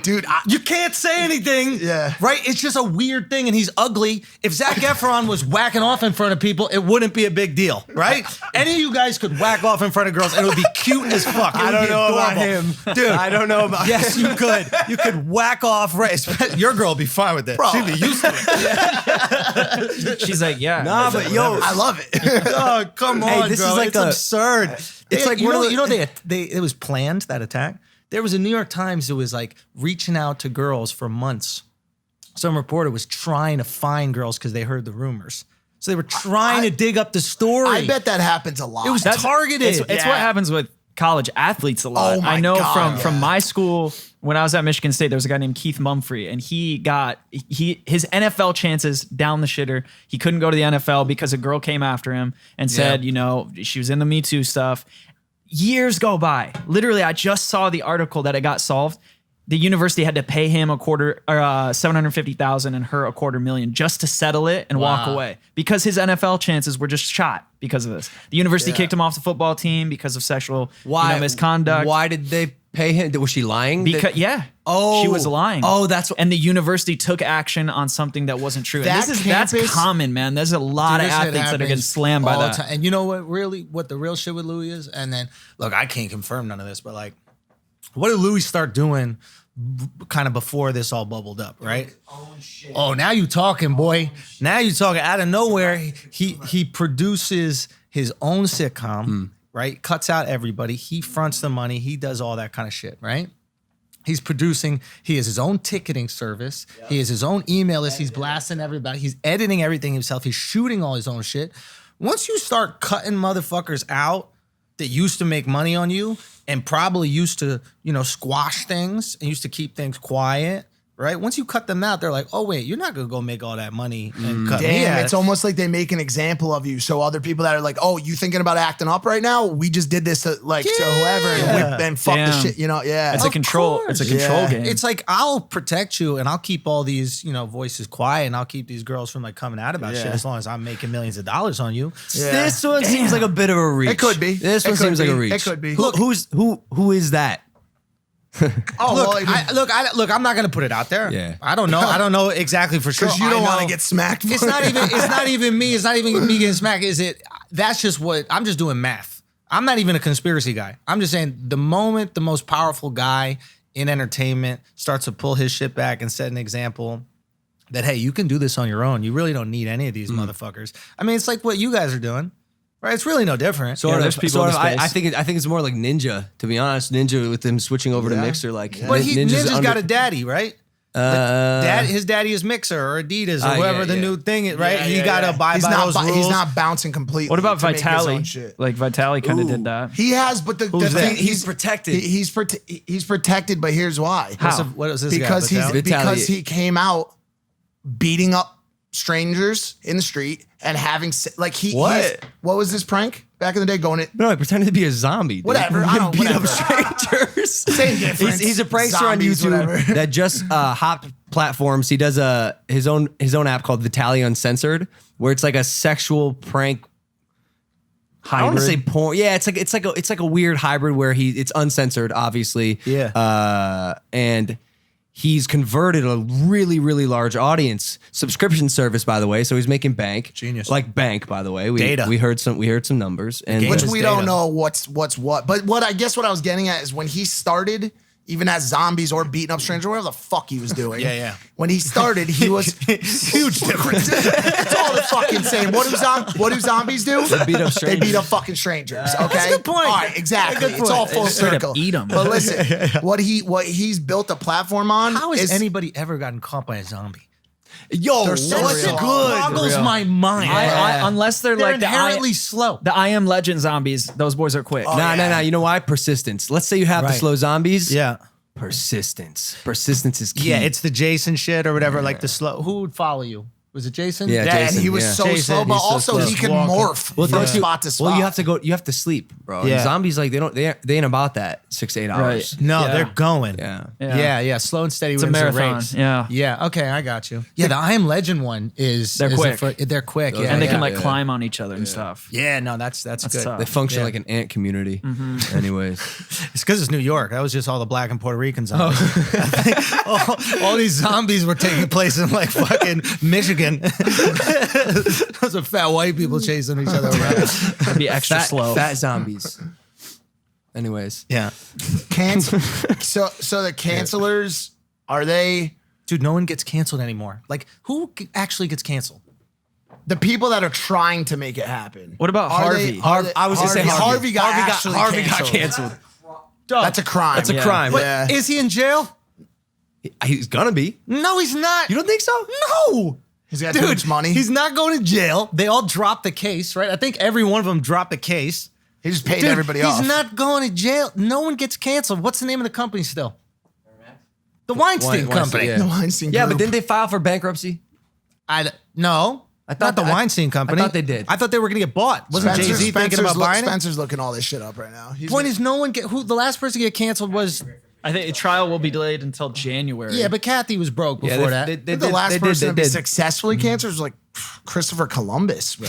Dude, you can't say anything. Yeah. Right? It's just a weird thing, and he's ugly. If Zac Efron was whacking off in front of people, it wouldn't be a big deal, right? Any of you guys could whack off in front of girls, and it would be cute as fuck. I don't know about him. Dude. I don't know about Yes, you could. You could whack off. Your girl would be fine with it. Bro. She'd be used to it. She's like, yeah. Nah, but yo, I love it. Oh, come on, Hey, this bro. is like it's a- absurd. It's like you one know, of the- it was planned, that attack. There was a New York Times that was like reaching out to girls for months. Some reporter was trying to find girls because they heard the rumors. So they were trying to dig up the story. I bet that happens a lot. it was targeted. It's what happens with college athletes a lot. Oh my I know God, from my school, when I was at Michigan State, there was a guy named Keith Mumphrey, and his NFL chances down the shitter. He couldn't go to the NFL because a girl came after him and said, she was in the Me Too stuff. Years go by. Literally, I just saw the article that it got solved. The university had to pay him $750,000 and her $250,000 just to settle it and walk away because his NFL chances were just shot because of this. The university kicked him off the football team because of sexual misconduct. Why did they pay him? Was she lying? Because she was lying. Oh, that's what. And the university took action on something that wasn't true. And that's common, man. There's a lot of athletes that are getting slammed by that. And you know what the real shit with Louis is? And then look, I can't confirm none of this, but like, what did Louis start doing kind of before this all bubbled up, right? Oh, now you talking, boy. Now you talking. Out of nowhere, he produces his own sitcom, right? Cuts out everybody. He fronts the money. He does all that kind of shit, right? He's producing. He has his own ticketing service. Yep. He has his own email list. He's blasting everybody. He's editing everything himself. He's shooting all his own shit. Once you start cutting motherfuckers out that used to make money on you and probably used to, squash things and used to keep things quiet, right? Once you cut them out, they're like, oh, wait, you're not going to go make all that money and cut me out. It's almost like they make an example of you. So other people that are like, oh, you thinking about acting up right now? We just did this to to whoever and fuck the shit, Yeah. It's a control game. It's like, I'll protect you and I'll keep all these, voices quiet and I'll keep these girls from like coming out about shit as long as I'm making millions of dollars on you. Yeah. This one seems like a bit of a reach. It could be. This one seems like a reach. It could be. Who is that? Look, I'm not gonna put it out there. Yeah. I don't know. I don't know exactly for sure. Because you don't want to get smacked. It's not even me. It's not even me getting smacked. That's just what I'm just doing math. I'm not even a conspiracy guy. I'm just saying the moment the most powerful guy in entertainment starts to pull his shit back and set an example that, hey, you can do this on your own. You really don't need any of these motherfuckers. I mean, it's like what you guys are doing. Right, it's really no different. There's people in the space. I think it's more like Ninja, to be honest. Ninja with him switching over to Mixer, But Ninja's got a daddy, right? His daddy is Mixer or Adidas or whoever the new thing is, right? He got to abide by those rules. He's not bouncing completely. What about Vitaly? Like Vitaly kind of did that. He has, but the thing, he's protected. He's protected, but here's why. How? What is this Because guy? because he came out beating up strangers in the street and having what was this prank back in the day? No, he pretended to be a zombie. Dude. Whatever, I don't beat whatever. up strangers. Same difference. He's a prankster on YouTube whatever. that just hopped platforms. He does his own app called Vitaly Uncensored, where it's like a sexual prank. Hybrid. I don't want to say porn. Yeah, it's like a weird hybrid where it's uncensored, obviously. Yeah. And he's converted a really, really large audience. Subscription service, by the way. So he's making bank. Genius. Like bank, by the way. Data. We heard some numbers. And Which we don't know what's what. But what I was getting at is when he started, even as zombies or beating up strangers, whatever the fuck he was doing. Yeah. When he started, he was huge difference. It's all the fucking same. What do zombies do? They beat up strangers. They beat up fucking strangers. Okay, That's a good point. All right, exactly. It's all full circle. Eat 'em. But listen, what he's built a platform on. How has anybody ever gotten caught by a zombie? Yo, They're so what's real. good? Boggles my mind. Unless they're like inherently slow. The I Am Legend zombies, those boys are quick. Nah. You know why? Persistence. Let's say you have the slow zombies. Yeah. Persistence is key. Yeah, it's the Jason shit or whatever, like the slow. Who would follow you? Was it Jason? Yeah, Yeah, Jason, and he was yeah. so Jason, slow, but he's so also slow. he can Walking. morph Well, from don't you- spot to spot. Well, you have to sleep, bro. Yeah. And zombies, like they ain't about that 6 to 8 hours. Right. No, Yeah. they're going. Yeah. Yeah. Slow and steady It's a wins the marathon. race. Yeah. Yeah. Okay, I got you. Yeah, the I Am Legend one is They're quick. They're quick. Yeah, And they can yeah. like climb on each other and stuff. Yeah, no, that's good. tough. They function Yeah. like an ant community. Anyways. It's because it's New York. That was just all the black and Puerto Rican zombies. I think all these zombies were taking place in like fucking Michigan. Those are fat white people chasing each other around. It'd be extra slow. Fat zombies. Anyways. Yeah. So the cancelers, are they Dude, no one gets canceled anymore. Like, who actually gets canceled? the people that are trying to make it happen? What about Are Harvey? they- are they- I was gonna say Harvey got actually Harvey got canceled. canceled. That's a crime. That's a crime. Wait, Yeah. is he in jail? He's gonna be. No, he's not. You don't think so? No. He's got too much money. He's not going to jail. They all dropped the case, right? I think every one of them dropped the case. He just paid Dude, everybody off. He's not going to jail. No one gets canceled. What's the name of the company still? The Weinstein Company. yeah. The Weinstein Yeah, Group. but didn't they file for bankruptcy? No. I thought Not the that- Weinstein Company. I thought they did. I thought they were going to get bought. Wasn't Jay-Z thinking about buying it? Spencer's looking all this shit up right now. Point is, no one the last person to get canceled was, I think the trial will be delayed until January. yeah, but Kathy was broke before that. the last person to be did. successfully canceled was like Christopher Columbus, bro.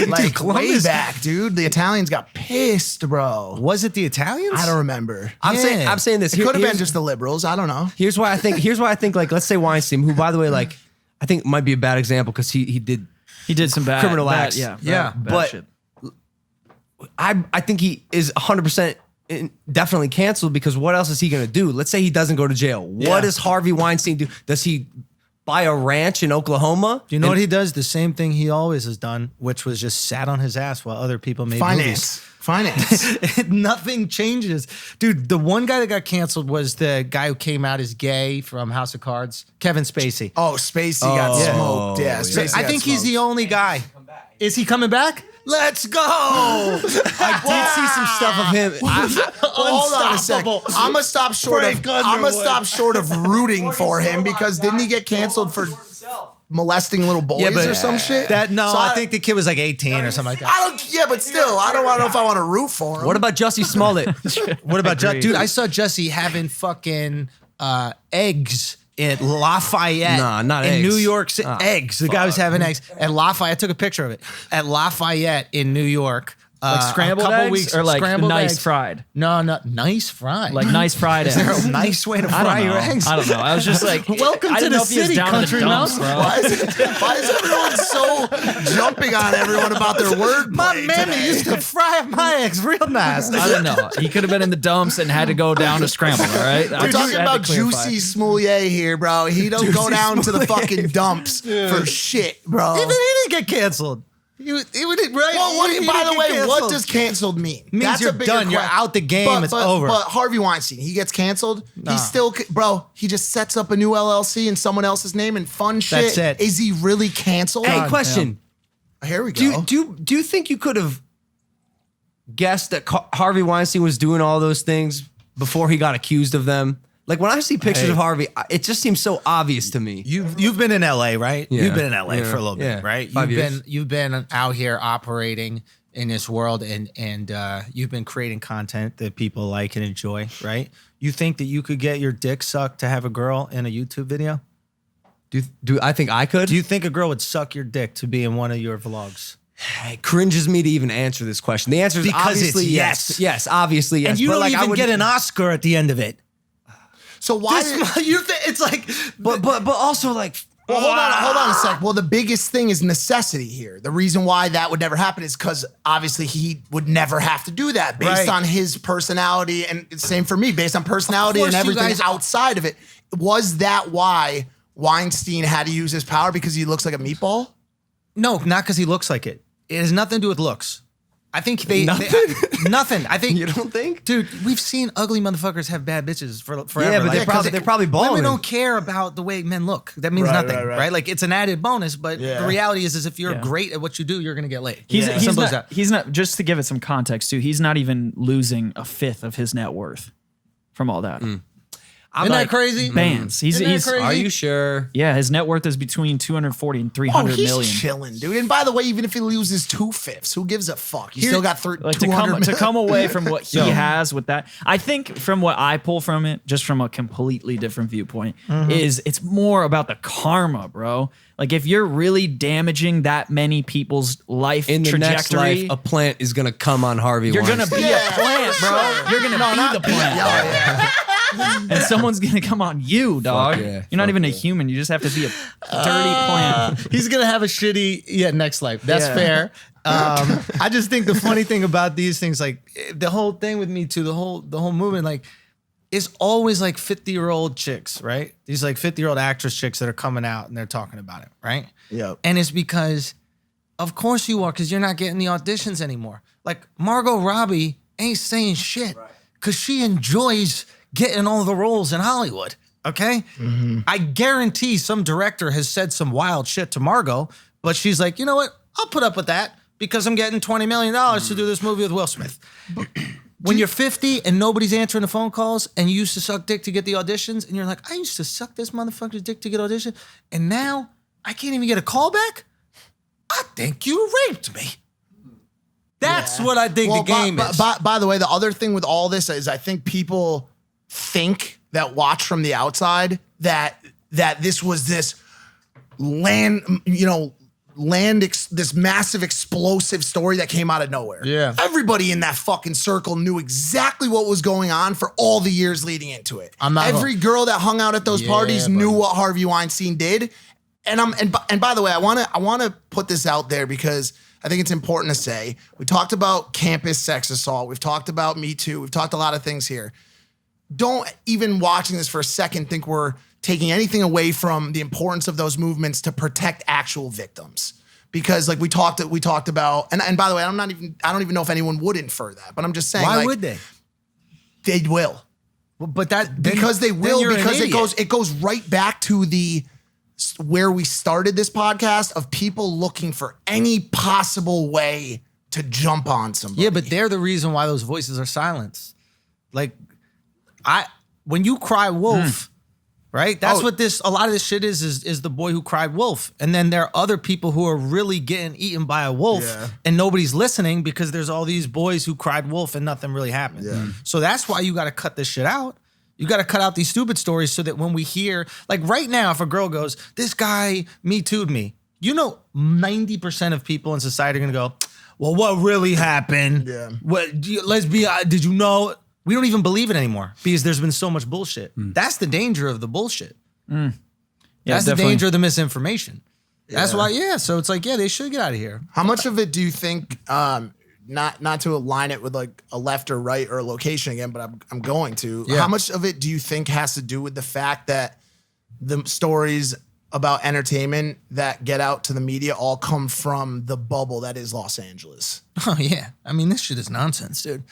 Like Columbus? way back, dude. The Italians got pissed, bro. Was it the Italians? I don't remember. I'm saying this. It could have been Here's- just the liberals. I don't know. Here's why I think like, let's say Weinstein, who by the way, like, I think might be a bad example because he did. he did some bad Criminal bad- acts. Yeah, Yeah, bad but- shit. I think he is 100% definitely canceled because what else is he going to do? Let's say he doesn't go to jail. What does Harvey Weinstein do? Does he buy a ranch in Oklahoma? Do you know what he does? The same thing he always has done, which was just sat on his ass while other people made movies. Finance. Nothing changes. Dude, the one guy that got canceled was the guy who came out as gay from House of Cards, Kevin Spacey. Oh, Spacey got smoked. Yeah, So Spacey I got think he's the smoked. only guy. Is he coming back? Let's go. I did see some stuff of him. Hold on a sec. Unstoppable. I'm gonna stop short of. Frank I'm gonna Underwood. stop short of rooting for him because didn't he get canceled for molesting little boys but- or some shit? So I I think the kid was like 18 or something like that. I don't. Yeah, but still, I don't know if I want to root for him. What about Jussie Smollett? What about Jussie? Agreed. Dude, I saw Jussie having fucking eggs at Lafayette. Nah, not in eggs. New York City. Oh, eggs. The guy was having eggs at Lafayette. I took a picture of it at Lafayette in New York. Like scrambled a couple eggs weeks or like scrambled nice eggs. fried? No, nice fried. Like nice fried eggs. Is there a nice way to I fry don't your know. eggs? I don't know. I was just like, Welcome I to didn't the know if he was city, down in the country dumps, mouse. bro. Why is everyone so jumping on everyone about their word? My mammy used to fry my eggs real nice. I don't know. He could have been in the dumps and had to go down to scramble. All right. We're talking about Juicy Smoulier here, bro. He don't go down to the fucking dumps for shit, bro. Even he didn't get canceled. He would, right? Well, He by didn't the way, get what canceled. does canceled mean? Means you're a bigger done. You're out the game. It's over. But Harvey Weinstein, he gets canceled. He's still, bro. He just sets up a new LLC in someone else's name and fun shit. That's it. Is he really canceled? Hey, question. Here we go. Do you think you could have guessed that Harvey Weinstein was doing all those things before he got accused of them? Like when I see pictures of Harvey, it just seems so obvious to me. You've been in LA, right? Yeah. You've been in LA Yeah. for a little bit, Yeah. right? 5 years. You've been out here operating in this world and you've been creating content that people like and enjoy, right? You think that you could get your dick sucked to have a girl in a YouTube video? Do I think I could? Do you think a girl would suck your dick to be in one of your vlogs? It cringes me to even answer this question. The answer is Because obviously it's yes. yes. Yes, obviously yes. And you But don't like, I even would- get an Oscar at the end of it. So why? It's like, But also like Well, hold on a sec. Well, the biggest thing is necessity here. The reason why that would never happen is because obviously he would never have to do that based Right. on his personality, and it's same for me based on personality and course you everything guys- outside of it. Was that why Weinstein had to use his power because he looks like a meatball? no, not because he looks like it. It has nothing to do with looks. I think nothing. I think you don't think? Dude, we've seen ugly motherfuckers have bad bitches for forever. Yeah, but Like, they're probably balling. Women don't care about the way men look. That means Right, nothing, right, right, right. Like it's an added bonus, but Yeah. the reality is if you're Yeah. great at what you do, you're gonna get laid. He's Simple as that. he's not. Just to give it some context too, he's not even losing a fifth of his net worth from all that. Isn't that crazy? Bands. He's crazy? Are you sure? Yeah, his net worth is between 240 and 300 he's million. chilling, dude. And by the way, even if he loses 2/5, who gives a fuck? You still got Like 200 to come away from what he has with that. I think from what I pull from it, just from a completely different viewpoint, is it's more about the karma, bro. Like if you're really damaging that many people's life In the trajectory, next life, a plant is gonna come on Harvey you're Weinstein. gonna be a plant, bro. You're gonna be the plant. And someone's gonna come on you, dog. yeah, You're not fuck even a yeah. human. You just have to be a dirty plant. He's gonna have a shitty next life. That's fair. I just think the funny thing about these things, like the whole thing with Me Too, the whole movement, like is always like 50-year-old chicks, right? These like 50-year-old actress chicks that are coming out and they're talking about it, right? Yep. And it's because, of course you are, because you're not getting the auditions anymore. Like Margot Robbie ain't saying shit because she enjoys getting all the roles in Hollywood. Okay? I guarantee some director has said some wild shit to Margot, but she's like, you know what? I'll put up with that because I'm getting $20 million to do this movie with Will Smith. When you're 50 and nobody's answering the phone calls and you used to suck dick to get the auditions and you're like, I used to suck this motherfucker's dick to get audition and now I can't even get a call back? I think you raped me. That's what I think the game is. By the way, the other thing with all this is I think people think that watch from the outside that this was this this massive explosive story that came out of nowhere. Yeah. Everybody in that fucking circle knew exactly what was going on for all the years leading into it. Every girl that hung out at those parties knew what Harvey Weinstein did. And by the way, I want to put this out there because I think it's important to say. We talked about campus sex assault. We've talked about Me Too. We've talked a lot of things here. Don't even watching this for a second think we're taking anything away from the importance of those movements to protect actual victims. Because like we talked about, and by the way, I don't even know if anyone would infer that, but I'm just saying. Why would they? They will. Well, but that because they will, because it goes right back to where we started this podcast of people looking for any possible way to jump on somebody. Yeah, but they're the reason why those voices are silenced. Like when you cry wolf, right? That's what a lot of this shit is the boy who cried wolf. And then there are other people who are really getting eaten by a wolf and nobody's listening because there's all these boys who cried wolf and nothing really happened. Yeah. So that's why you got to cut this shit out. You got to cut out these stupid stories so that when we hear, like right now, if a girl goes, this guy Me Too'd me, 90% of people in society are going to go, well, what really happened? Yeah. Did you know? We don't even believe it anymore because there's been so much bullshit. That's the danger of the bullshit. Yeah, that's the danger of the misinformation. That's why, so it's like, they should get out of here. How much of it do you think, not to align it with like a left or right or a location again, but I'm going to. Yeah. How much of it do you think has to do with the fact that the stories about entertainment that get out to the media all come from the bubble that is Los Angeles? Oh, yeah. I mean, this shit is nonsense, dude.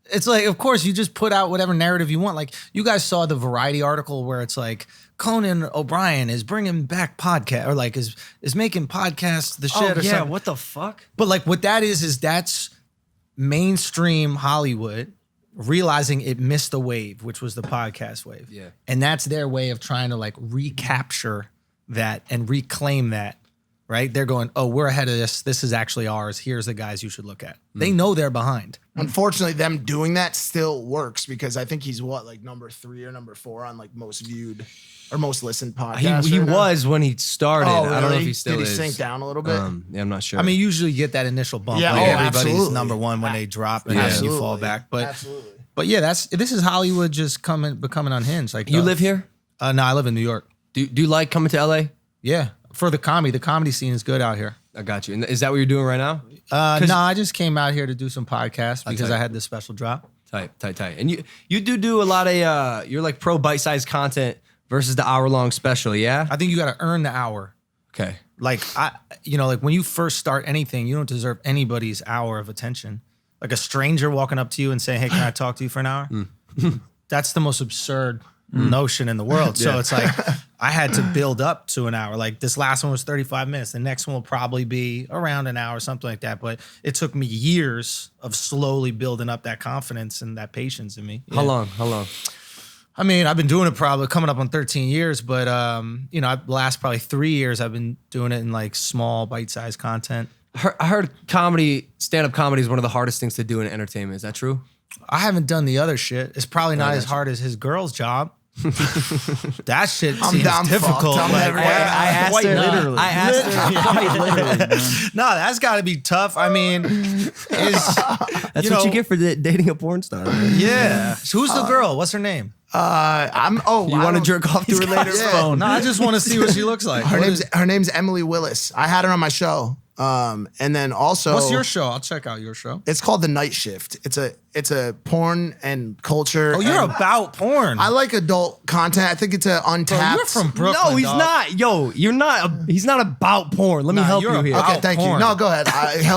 It's like, of course, you just put out whatever narrative you want. Like, you guys saw the Variety article where it's like, Conan O'Brien is bringing back podcast, or like is making podcasts the shit or something. What the fuck? But like what that is that's mainstream Hollywood realizing it missed a wave, which was the podcast wave. Yeah. And that's their way of trying to like recapture that and reclaim that, right? They're going, oh, we're ahead of this. This is actually ours. Here's the guys you should look at. They know they're behind. Unfortunately, them doing that still works because I think he's like number 3 or number 4 on like most viewed or most listened podcasts. He was when he started. Oh, really? I don't know if he still is. Did he sink down a little bit? Yeah, I'm not sure. I mean, usually you get that initial bump. Yeah, like absolutely. Everybody's number one when they drop and then you fall back. But absolutely. But yeah, this is Hollywood just becoming unhinged. Like you live here? No, I live in New York. Do you like coming to LA? Yeah, for the comedy scene is good out here. I got you. And is that what you're doing right now? No, I just came out here to do some podcasts because I had this special drop. Tight. And you do a lot of you're like pro bite-sized content versus the hour-long special, yeah? I think you got to earn the hour. Okay. Like like when you first start anything, you don't deserve anybody's hour of attention. Like a stranger walking up to you and saying, "Hey, can I talk to you for an hour?" That's the most absurd notion in the world. So it's like I had to build up to an hour. Like this last one was 35 minutes. The next one will probably be around an hour, something like that. But it took me years of slowly building up that confidence and that patience in me. Yeah. How long? I mean, I've been doing it probably coming up on 13 years, but the last probably 3 years I've been doing it in like small bite-sized content. I heard stand-up comedy is one of the hardest things to do in entertainment. Is that true? I haven't done the other shit. It's probably not as hard as his girl's job. That shit seems difficult. I asked her quite literally. Man. No, that's got to be tough. I mean, that's what you get for dating a porn star. Man. Yeah. So who's the girl? What's her name? You want to jerk off to her later? Phone. No, I just want to see what she looks like. Her name's Emily Willis. I had her on my show. And then also, what's your show? I'll check out your show. It's called The Night Shift. It's a porn and culture. Oh, you're about porn. I like adult content. I think it's an untapped. Bro, you're from Brooklyn. No, he's not. Yo, you're not. He's not about porn. Let me help you here. Okay, thank you. No, go ahead.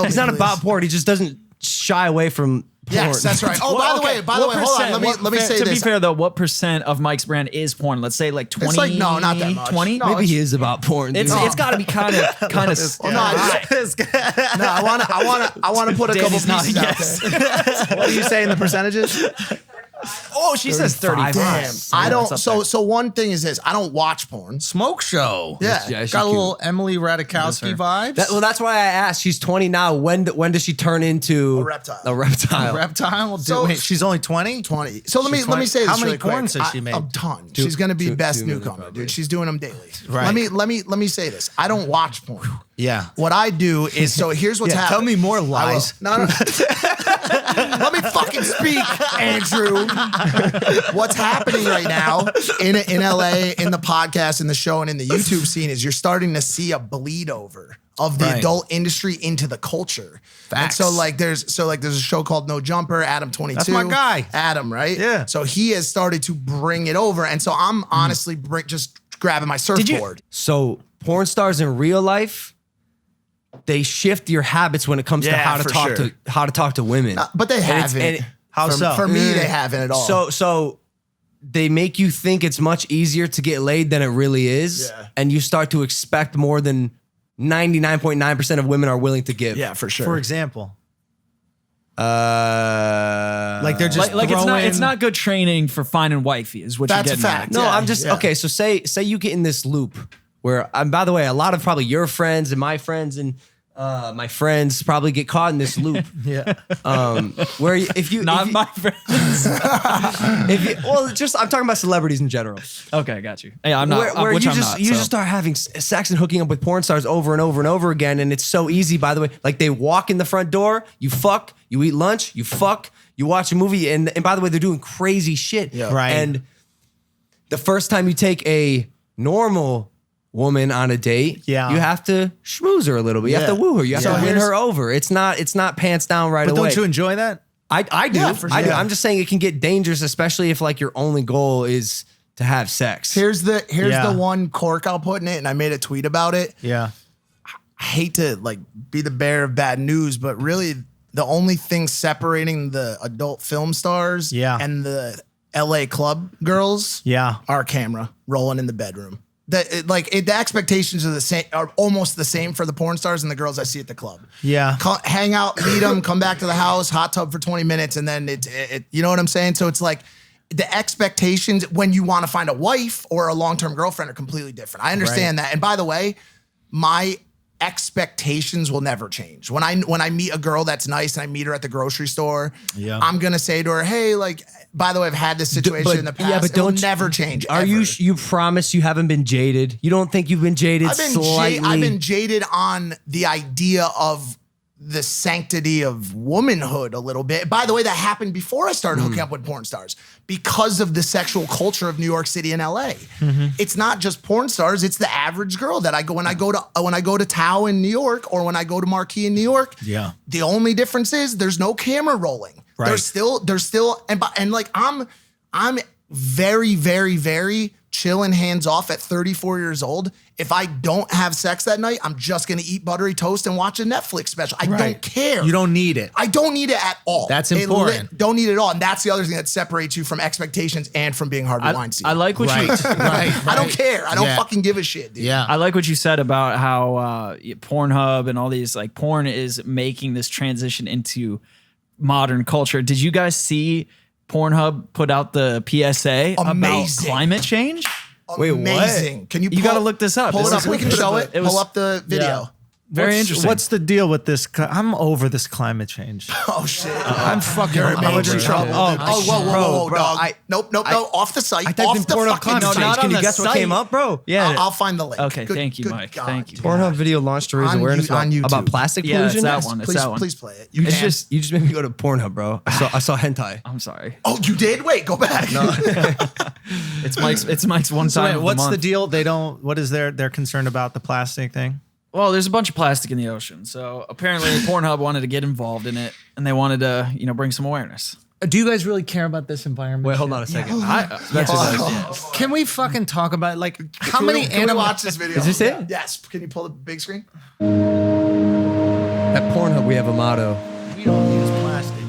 He's not about porn. He just doesn't shy away from. Yes, that's right. Oh, by the way, hold on. Let me say this. To be fair, though, what percent of Mike's brand is porn? Let's say like 20. It's like no, not that much. 20. No, maybe he is about porn. It's got to be kind of. I want to put a couple pieces out there. What are you saying? The percentages? Oh, she says 30. Damn. I don't. So one thing is this: I don't watch porn. Smoke show. Yeah, got a little Emily Ratajkowski vibes. That's why I asked. She's 20 now. When does she turn into a reptile? A reptile. A reptile. Wait, she's only 20. 20. So let me say this. How many really quick. porns has she made? A ton. She's gonna be best newcomer, dude. She's doing them daily. Right. Let me say this. I don't watch porn. Yeah. What I do is here's what's happening. Tell me more lies. No. Let me fucking speak, Andrew. What's happening right now in LA, in the podcast, in the show, and in the YouTube scene is you're starting to see a bleed over of the adult industry into the culture. Facts. And so there's a show called No Jumper, Adam 22. That's my guy. Adam, right? Yeah. So he has started to bring it over. And so I'm honestly just grabbing my surfboard. So porn stars in real life, they shift your habits when it comes to how to talk to women. But they haven't. How so? For me, they haven't at all. So they make you think it's much easier to get laid than it really is. Yeah. And you start to expect more than 99.9% of women are willing to give. Yeah, for sure. For example. Like they're just like it's not good training for finding wifey is what you're getting That's a fact. at. No, Yeah, I'm just okay. So say you get in this loop where, by the way, a lot of probably your friends and my friends and my friends probably get caught in this loop. Yeah. Where if you My friends. I'm talking about celebrities in general. Okay, I got you. Yeah, I'm not. Where which you I'm just not, you so. just start having sex and hooking up with porn stars over and over and over again, and it's so easy. By the way, like they walk in the front door, you fuck, you eat lunch, you fuck, you watch a movie, and by the way, they're doing crazy shit. Yeah. Right. And the first time you take a normal woman on a date, you have to schmooze her a little bit. You have to woo her. You have to win her over. It's not pants down right But away. don't you enjoy that? I do. Yeah, for I do. sure. I'm just saying it can get dangerous, especially if like your only goal is to have sex. Here's the one cork I'll put in it, and I made a tweet about it. Yeah. I hate to like be the bearer of bad news, but really the only thing separating the adult film stars and the LA club girls are camera rolling in the bedroom. The expectations are the same, are almost the same for the porn stars and the girls I see at the club. Yeah. Hang out, meet them, come back to the house, hot tub for 20 minutes, and then it you know what I'm saying? So it's like the expectations when you want to find a wife or a long-term girlfriend are completely different. I understand that. And by the way, my expectations will never change. When I meet a girl that's nice and I meet her at the grocery store, I'm gonna say to her, "Hey, like, by the way, I've had this situation in the past. Yeah, but It'll never change. Are ever. you promise you haven't been jaded? You don't think you've been jaded slightly? I've been jaded on the idea of the sanctity of womanhood a little bit. By the way, that happened before I started hooking up with porn stars because of the sexual culture of New York City and LA. It's not just porn stars, it's the average girl that I go when I go to Tao in New York or when I go to Marquee in New York. Yeah. The only difference is there's no camera rolling. Right. There's still and like I'm very, very, very chill and hands off at 34 years old. If I don't have sex that night, I'm just gonna eat buttery toast and watch a Netflix special. I don't care. You don't need it. I don't need it at all. That's important. Don't need it at all. And that's the other thing that separates you from expectations and from being Harvey Weinstein. I like what you. I don't care. I don't fucking give a shit, dude. Yeah. I like what you said about how Pornhub and all these like porn is making this transition into modern culture. Did you guys see Pornhub put out the PSA about Amazing. climate change. Wait, what? Amazing. Can you? You got to look this up. Pull it up. We can show it. It was Pull up the video. Yeah. very interesting. What's the deal with this? I'm over this climate change. Oh shit! I'm fucking. You're in I'm major over- trouble. Oh, whoa, bro, dog. Nope, off the site. I typed off in the Pornhub fucking climate site. change. not Can on you the guess what site. came up, bro? Yeah. I'll find the link. Okay, Good- thank you, good Mike. God, Thank you. dude. Pornhub video launched to raise On awareness on YouTube. about plastic Yeah, it's pollution. that one. It's Please, that one. please play it. You just made me go to Pornhub, bro. I saw hentai. I'm sorry. Oh, you did? Wait, go back. It's Mike's one So time. wait, of what's the month. deal? They don't. What is they're concerned about the plastic thing? Well, there's a bunch of plastic in the ocean, so apparently Pornhub wanted to get involved in it, and they wanted to, bring some awareness. Do you guys really care about this environment? Wait, hold on a second. Can we fucking talk about like how Can many we animals? watch this video? Is this it? Yes. Can you pull the big screen? At Pornhub, we have a motto: We don't use plastic.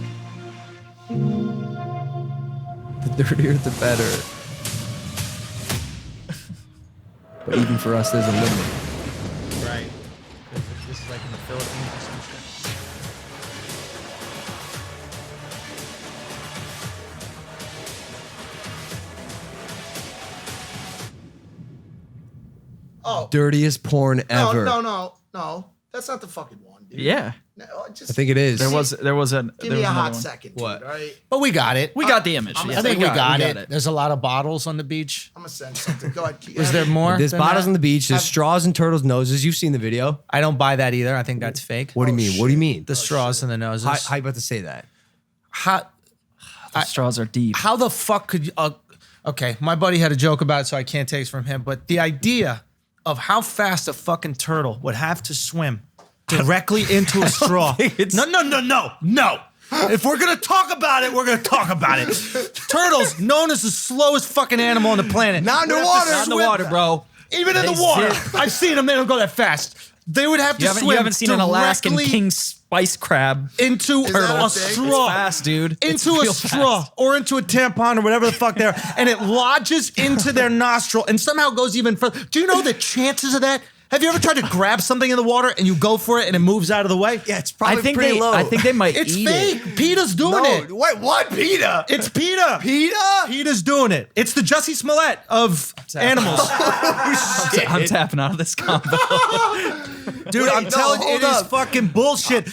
the dirtier, the better. But even for us, there's a limit. Right. This is like in the Philippines or some shit. Oh, Dirtiest porn ever. no. That's not the fucking one, dude. Yeah, No, just I think it is. there was give me a hot second, dude, What? all right? But we got it. We got the image. I'm Yes, I think we got it. it. There's a lot of bottles on the beach. I'm gonna send something. Go ahead. Is there more? There's than bottles that? on the beach. There's straws in turtles' noses. You've seen the video. I don't buy that either. I think that's fake. What do you mean? What do you mean? The straws in the noses. How you about to say that? How The straws are deep. how the fuck could you? Okay, my buddy had a joke about it, so I can't take it from him. But the idea of how fast a fucking turtle would have to swim directly into a straw. No. If we're gonna talk about it, we're gonna talk about it. Turtles, known as the slowest fucking animal on the planet. Not would have to underwater. Not in the swim- water, bro. Even in They the water. zip. I've seen them. They don't go that fast. They would have to swim. You haven't seen an Alaskan directly king spice crab. into that a a thing? straw. It's fast, dude. It's Into a real straw fast. or into a tampon or whatever the fuck they are, and it lodges into their nostril and somehow goes even further. Do you know the chances of that? Have you ever tried to grab something in the water and you go for it and it moves out of the way? Yeah, it's I probably think pretty low. I think they might It's eat fake. it. PETA's doing it. Wait, what? PETA? It's PETA. PETA? PETA's doing it. It's the Jussie Smollett of animals. I'm tapping out of this combo. Dude, Wait, I'm no, telling you, hold it is up. fucking bullshit.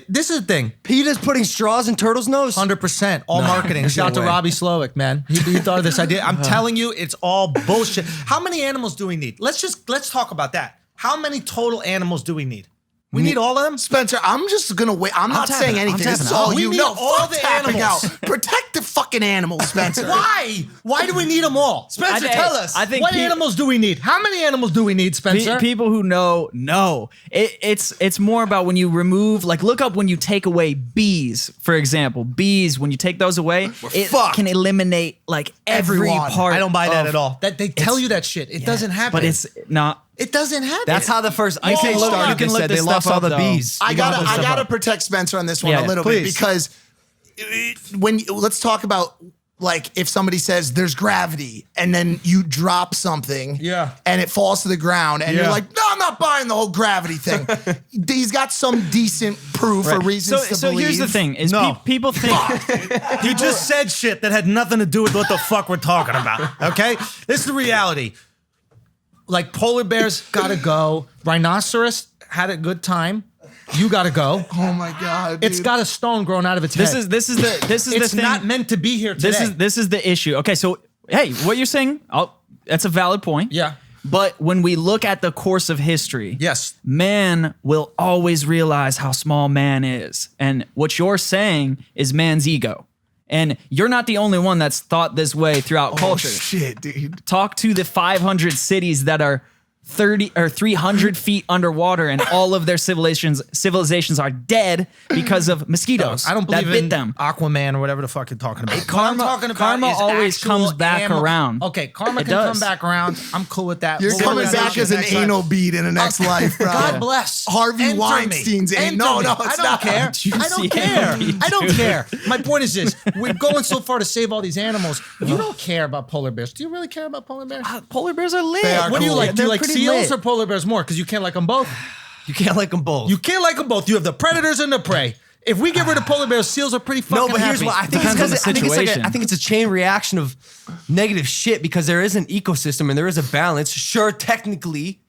This is the thing. PETA's putting straws in turtles' nose. 100%. All marketing. there's Shout out no to way. Robbie Slowick, man. He thought of this idea. I'm telling you, it's all bullshit. How many animals do we need? Let's talk about that. How many total animals do we need? We need all of them? Spencer, I'm just gonna wait. I'm not tapping saying out. I'm anything. This is tapping out. all We you need know. all Fuck the tapping animals. out. Protect the fucking animals, Spencer. Why? Why do we need them all? Spencer, tell us. I think What animals do we need? How many animals do we need, Spencer? People who know. It's more about when you remove, like, look up when you take away bees, for example. Bees, when you take those away, it fucked. can eliminate like every Everyone. part. I don't buy that of- at all. That they tell you that shit. It doesn't happen. But it's not. it doesn't happen. That's how the first ice can age look- started. you can They look said this they lost stuff all up, the though. bees. I You gotta look stuff gotta up. protect Spencer on this one Yeah, a little please. bit because let's talk about like if somebody says there's gravity and then you drop something and it falls to the ground and you're like, no, I'm not buying the whole gravity thing. He's got some decent proof or reasons to So believe. here's the thing: is No. people think. You just said shit that had nothing to do with what the fuck we're talking about. Okay? This is the reality. Like polar bears gotta go. Rhinoceros had a good time. You gotta go. Oh my god, dude. It's got a stone growing out of its head. This is the It's thing. not meant to be here today. This is the issue. Okay, so hey, what you're saying, that's a valid point. Yeah. But when we look at the course of history, Yes. man will always realize how small man is. And what you're saying is man's ego. And you're not the only one that's thought this way throughout culture. shit, dude. Talk to the 500 cities that are 30 or 300 feet underwater, and all of their civilizations are dead because of mosquitoes. I don't that believe bit in them. Aquaman or whatever the fuck you're talking about. What karma- I'm talking about karma is always actual comes back around. Okay, karma It can does. come back around. I'm cool with that. You're We'll coming work that back out as an next time. anal bead in the next life, bro. God bless. Harvey Enter me. Weinstein's ain't. Enter No, me. no, it's I don't not. care. Did you I don't see care. Andy, I don't dude? care. My point is this: we're going so far to save all these animals. You don't care about polar bears. Do you really care about polar bears? Polar bears are lit. They are What do you cool. like? Do They're you like pretty seals lit. or polar bears more? Because you can't like them both. You can't like them both. You can't like them both. You have the predators and the prey. If we get rid of polar bears, seals are pretty fucking No, but here's happy. what I think. Depends on the I think it's a chain reaction of negative shit because there is an ecosystem and there is a balance. Sure, technically,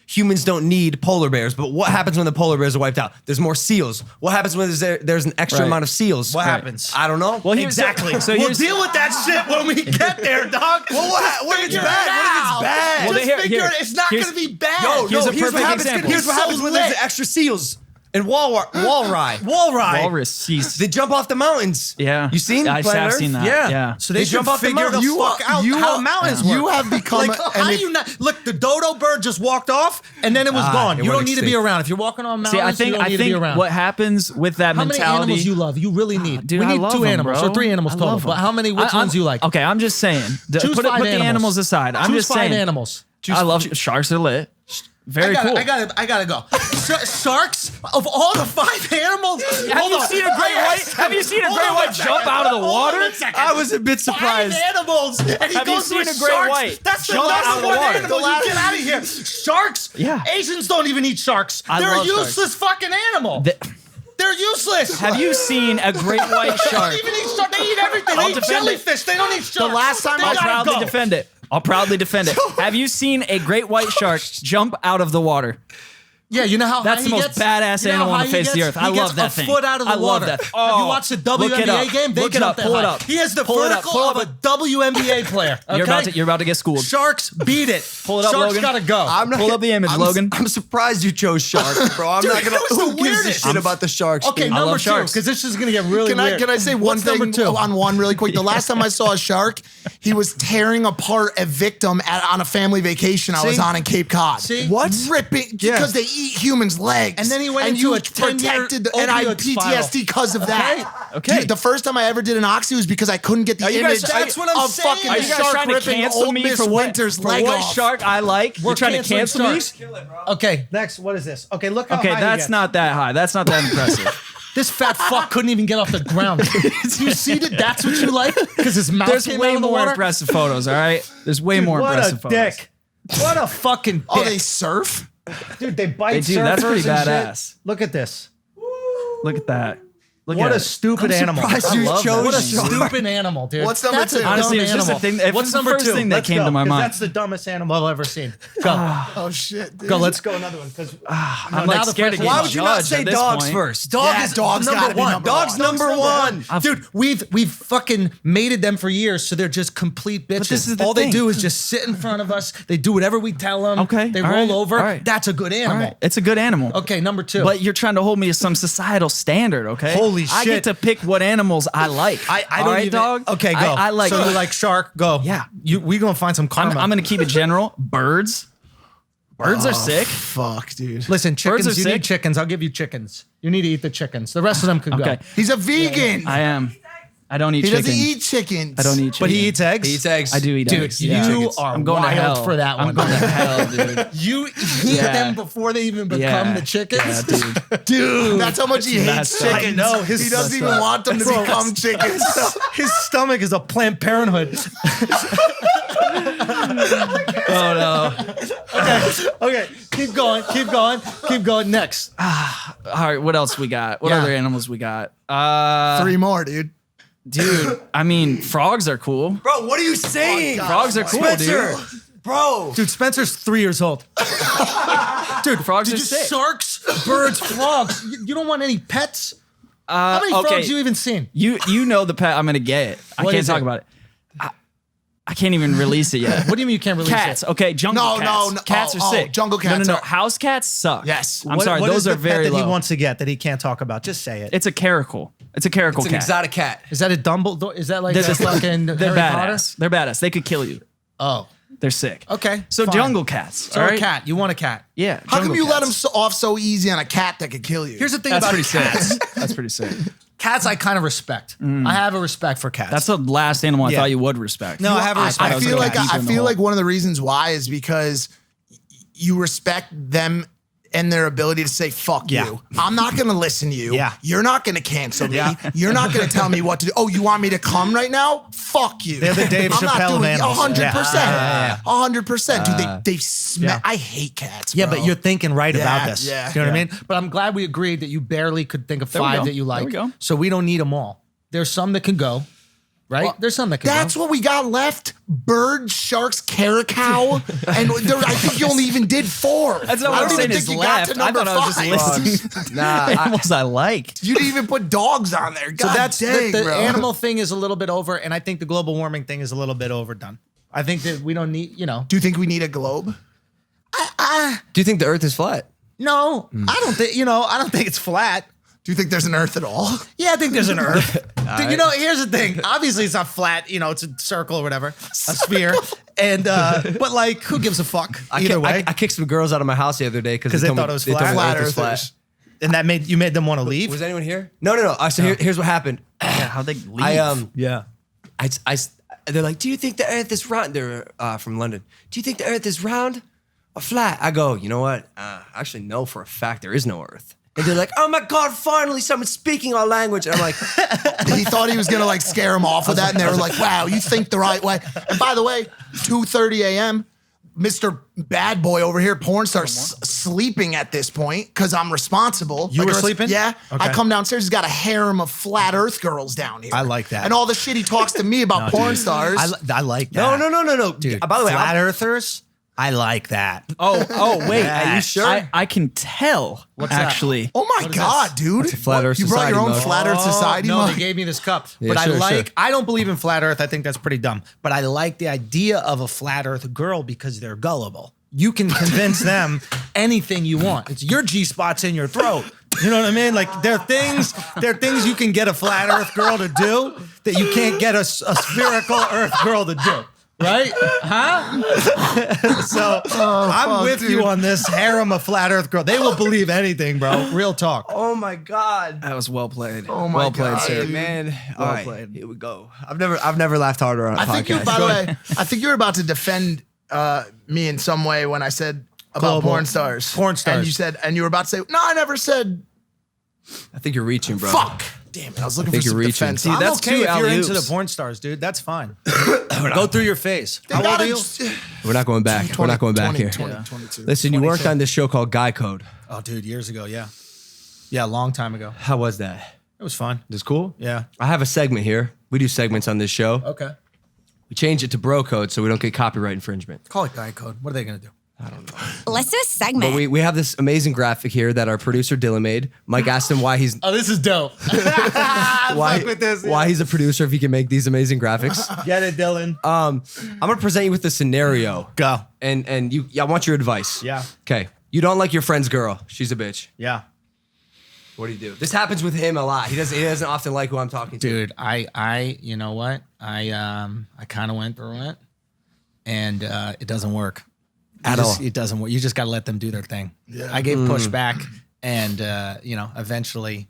humans don't need polar bears, but what happens when the polar bears are wiped out? There's more seals. What happens when there's an extra amount of seals? What happens? I don't know. Well, Exactly. So we'll deal with that shit when we get there, dog. Well, what if it's bad? What if it's bad? Well, Just figure it. It's not going to be bad. Yo, Here's a here's what perfect happens. example. Here's what happens when there's extra seals and walrus. Walrus. Walrus seas. They jump off the mountains. Yeah. You seen? I've Planet Earth? seen that. Yeah. Yeah. So they jump should off the figure the mountains. fuck out how mountains work. You have become Like, how do you not look? The dodo bird just walked off, and then it was gone. it You went don't need to be extinct. around. If you're walking on See, mountains, you don't need to be around. what happens with that How many mentality. animals you love? You really need. Dude, we I need love 2 them, animals bro. or 3 animals I total. love But them. how many? Which ones you like? Okay, I'm just saying. Choose Put 5 the animals. animals aside. I'm Choose just 5 saying. animals. I love sharks are lit. Very cool. I gotta go. Sharks of all the 5 animals. Have you seen a great white? Have you seen a great white jump out of the water? I was a bit 5 surprised. animals, and he Have you goes seen with a great sharks. white That's the jump last out of the one water? animal. You get out of here. Sharks. Yeah. Asians don't even eat sharks. I They're a love sharks. useless fucking animal. They're useless. Have you seen a great white They shark? don't even eat sharks. They eat everything. They I'll eat defend it. jellyfish. They don't eat sharks. The last time They I'll gotta proudly go. defend it. I'll proudly defend it. Have you seen a great white shark jump out of the water? Yeah, you know how That's high the he most gets? badass You know animal how on the high face of the he earth. gets? I He love gets that a thing. foot out of the I love water. that. Have you watched the Look it WNBA up. game? They Look it jump up. that Pull it high. up. He has the Pull it up. vertical Pull of it a WNBA player. Okay? You're about to get schooled. Sharks beat it. Pull it up, Sharks Logan. gotta go. Pull up the image, Logan. I'm surprised you chose sharks, bro. I'm Dude, not gonna. that was the Who gives a weirdest. shit about the sharks? Okay, dude? number love 2, sharks. because this is gonna get really weird. Can I say one What's thing number 2? on one really quick? The last time I saw a shark, he was tearing apart a victim on a family vacation I was See? on in Cape Cod. See? What? Ripping because they eat humans' legs. And then he went into you a 10-year protected and I opioid PTSD because of that. Okay. Dude, the first time I ever did an oxy was because I couldn't get the you image guys- that's what I'm of saying. fucking Are the you guys shark trying to ripping cancel old me Miss for what Winter's for leg what off. shark I like? We're You're trying to canceling cancel me? sharks. Okay, next. What is this? Okay, look how Okay, high he that's gets. not that high. That's not that impressive. This fat fuck couldn't even get off the ground. You see that? That's what you like? Because his mouth There's came way out of the more water? impressive photos, all right? There's way more What impressive a photos. dick. What a fucking dick. Oh, they surf? Dude, they bite They do. That's surfers pretty and shit. badass. Look at this. Look at that. Look What at a it. stupid animal. surprised I you love chose that. What a shark. stupid animal, dude. What's number That's a 2? dumb Honestly, it's just animal. a thing- it What's was the number first 2? thing that Let's came go, to my 'cause mind. That's the dumbest animal I've ever seen. Go. Oh shit, dude. Go, let's go another one. Because I'm like scared to get Why would you not judged say at this dogs point. first? Dog Yeah, is dog's number gotta be 1. number Dog's one. number one. Dude, we've fucking mated them for years, so they're just complete bitches. this is the All thing. they do is just sit in front of us. They do whatever we tell them. Okay, They all roll right, over. all right. That's a good All animal. right, it's a good animal. Okay, number 2. But you're trying to hold me to some societal standard, okay? Holy I shit. get to pick what animals I like. I All don't right, even, dog. Okay, go. I like. So you like shark? Go. Yeah. We gonna find some karma. I'm gonna keep it general. Birds. Birds are sick. Fuck, dude. Listen, chickens. Birds are You need sick. chickens. I'll give you chickens. You need to eat the chickens. The rest of them could Okay. go. He's a vegan. I am. I don't eat He chicken. doesn't eat chickens. I don't eat chicken. But he eats eggs. He eats eggs. I do eat Dude, eggs. you yeah. are I'm going wild to hell for that one. I'm going to hell, dude. You eat Yeah. them before they even become Yeah. the chickens. Yeah, dude. Dude, that's how much he hates messed up. chickens. I know, his- He doesn't that's even up. want them to Bro, become chickens. His stomach is a Planned Parenthood. Oh no. Okay, keep going, keep going, keep going. Next. All right, what else we got? What Yeah. other animals we got? 3 more, dude. Dude, I mean, frogs are cool. Bro, what are you saying? Frogs are cool, Spencer, dude. bro. Dude, Spencer's 3 years old. Dude, Frogs did are you sick. sharks, birds, frogs. You don't want any pets? How many frogs you even seen? You know the pet I'm gonna get. I What can't is talk it? about it. I can't even release it yet. What do you mean you can't release Cats, it? okay, jungle No, cats. no, no. Cats Oh, are sick. jungle cats No. are- House cats suck. Yes. I'm sorry, What those is the are pet very that low. he wants to get that he can't talk about? Just say it. It's a caracal. It's a caracal It's an cat. exotic cat. Is that a Dumbledore? Is that like They're a just fucking They're Harry badass. Potter? They're badass. They could kill you. Oh, They're sick. okay. So fine. jungle cats. So all a right? cat. You want a cat? Yeah. How come jungle you let him cats. off so easy on a cat that could kill you? Here's the thing That's about pretty cats. sick. That's pretty sick. Cats, I kind of respect. I have a respect for cats. That's the last animal I Yeah. thought you would respect. No, I have a respect. I feel like deeper in the hole. one of the reasons why is because you respect them and their ability to say, fuck you. I'm not going to listen to you. Yeah. You're not going to cancel me. You're not going to tell me what to do. Oh, you want me to come right now? Fuck you. They're the Dave Chappelle of animals. 100%. 100%. Dude, I hate cats, bro. Yeah, but you're thinking right about this. Yeah. You know what I mean? But I'm glad we agreed that you barely could think of 5 that you like. There we go. So we don't need them all. There's some that can go. Right? Well, there's some that can go. That's what we got left. Birds, sharks, caracal. And I think you only even did 4. That's not what I'm saying is left. I thought I was just listing animals I liked. You didn't even put dogs on there. God so that's dang, the bro. animal thing is a little bit over, and I think the global warming thing is a little bit overdone. I think that we don't need, Do you think we need a globe? Do you think the Earth is flat? No, I don't think, I don't think it's flat. Do you think there's an Earth at all? Yeah, I think there's an Earth. Here's the thing. Obviously, it's not flat. It's a circle or whatever, a sphere. And but like, who gives a fuck? Either way, I kicked some girls out of my house the other day because they thought it was flat. Flat Earthers. And that made them want to leave. Was anyone here? No. So here's what happened. Yeah, how'd they leave? They're like, do you think the Earth is round? They're from London. Do you think the Earth is round or flat? I go, you know what? I actually know for a fact there is no Earth. And they're like, oh my God, finally someone's speaking our language. And I'm like, he thought he was going to like scare him off with that. And they were like, wow, you think the right way. And by the way, 2:30 a.m., Mr. Bad Boy over here, porn star, sleeping at this point because I'm responsible. You were sleeping? Yeah. Okay. I come downstairs. He's got a harem of flat Earth girls down here. I like that. And all the shit he talks to me about porn stars. I like that. No. Dude, by the way, flat earthers, I like that. Oh, wait. Are you sure? I can tell. What's that? Actually. Oh my God, dude. It's a flat Earth You brought your society own mug. flat Earth society No, mug? they gave me this cup. Yeah, but sure. I don't believe in flat Earth. I think that's pretty dumb. But I like the idea of a flat Earth girl because they're gullible. You can convince them anything you want. It's your G-spot's in your throat. You know what I mean? Like there are things you can get a flat Earth girl to do that you can't get a spherical Earth girl to do. Right? Huh? So I'm with you on this harem of flat Earth girl. They will believe anything, bro. Real talk. oh my God. That was well played. Oh my well God, played, sir. dude. Man, all right, played. here we go. I've never laughed harder on a I think you, podcast. by the way, I think you're about to defend me in some way when I said about Global. porn stars. Porn stars. And you were about to say, no, I never said, I think you're reaching, bro. fuck. Damn it, I was looking think for some you're reaching. defense. See, I'm that's okay two if you're alley-oops. into the porn stars, dude. That's fine. Go through your phase. How old are you? We're not going back. We're not going back here. 22. Listen, you worked on this show called Guy Code. Oh, dude, years ago, yeah. Yeah, a long time ago. How was that? It was fun. This cool? Yeah. I have a segment here. We do segments on this show. Okay. We change it to bro code so we don't get copyright infringement. Call it Guy Code. What are they going to do? Let's do a segment. But we have this amazing graphic here that our producer Dylan made. Mike asked him why he's Oh, this is dope. why he's a producer if he can make these amazing graphics. Get it, Dylan. I'm gonna present you with a scenario. Go. And I want your advice. Yeah. Okay. You don't like your friend's girl. She's a bitch. Yeah. What do you do? This happens with him a lot. He doesn't often like who I'm talking to. Dude, I you know what? I kind of went through it and it doesn't work. At all. It doesn't work. You just got to let them do their thing. Yeah. I gave pushback and eventually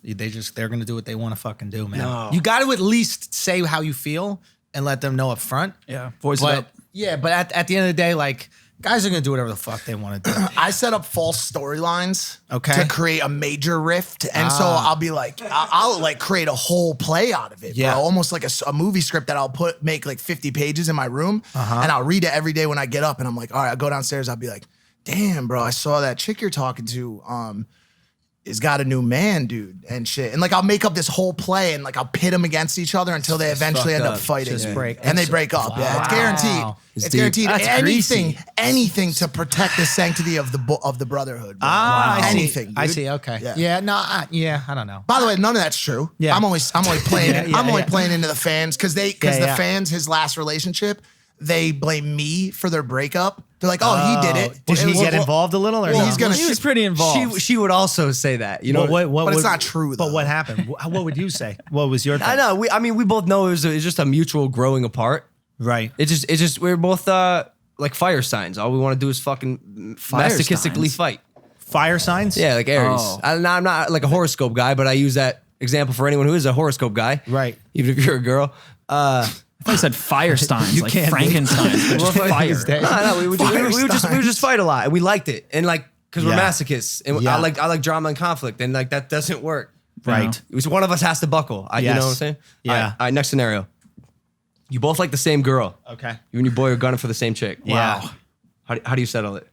they're going to do what they want to fucking do, man. No. You got to at least say how you feel and let them know up front. Yeah. Voice it But up. yeah, but at the end of the day, like guys are going to do whatever the fuck they want to do. I set up false storylines Okay. to create a major rift. And so I'll be like, I'll like create a whole play out of it, Yeah. bro. Almost like a movie script that I'll make like 50 pages in my room. And I'll read it every day when I get up. And I'm like, all right, I'll go downstairs. I'll be like, damn, bro, I saw that chick you're talking to. Is got a new man, dude, and shit. And like I'll make up this whole play and like I'll pit them against each other until they eventually end up fighting. Just break. And they break up. Yeah, it's guaranteed. It's It's deep. guaranteed. That's Anything to protect the sanctity of the brotherhood. Bro. I see. Anything. I dude. see. Okay. Yeah. Yeah. No. I don't know. By the way, none of that's true. Yeah. I'm only playing. I'm only yeah. playing into the fans because the yeah. fans, his last relationship, they blame me for their breakup. They're like, oh, he did it. Did he Well, get involved a little or well, no? he's gonna. He was pretty involved. She would also say that. You know. What But it's would- not true, But though. what happened? What would you say? What was your thing? I know. We both know it's just a mutual growing apart. Right. It's just we're both like fire signs. All we want to do is fucking masochistically signs? fight. Fire signs? Yeah, like Aries. Oh. I'm not like a horoscope guy, but I use that example for anyone who is a horoscope guy. Right. Even if you're a girl. I thought you said Firesteins, like can't be- Frankenstein's, but just fire. These days. No, we would just fight a lot, and we liked it. And like because we're masochists, and I like drama and conflict, and like that doesn't work. Right. It was one of us has to buckle. You know what I'm saying? Yeah. All right, next scenario. You both like the same girl. Okay. You and your boy are gunning for the same chick. Yeah. Wow. How do you settle it?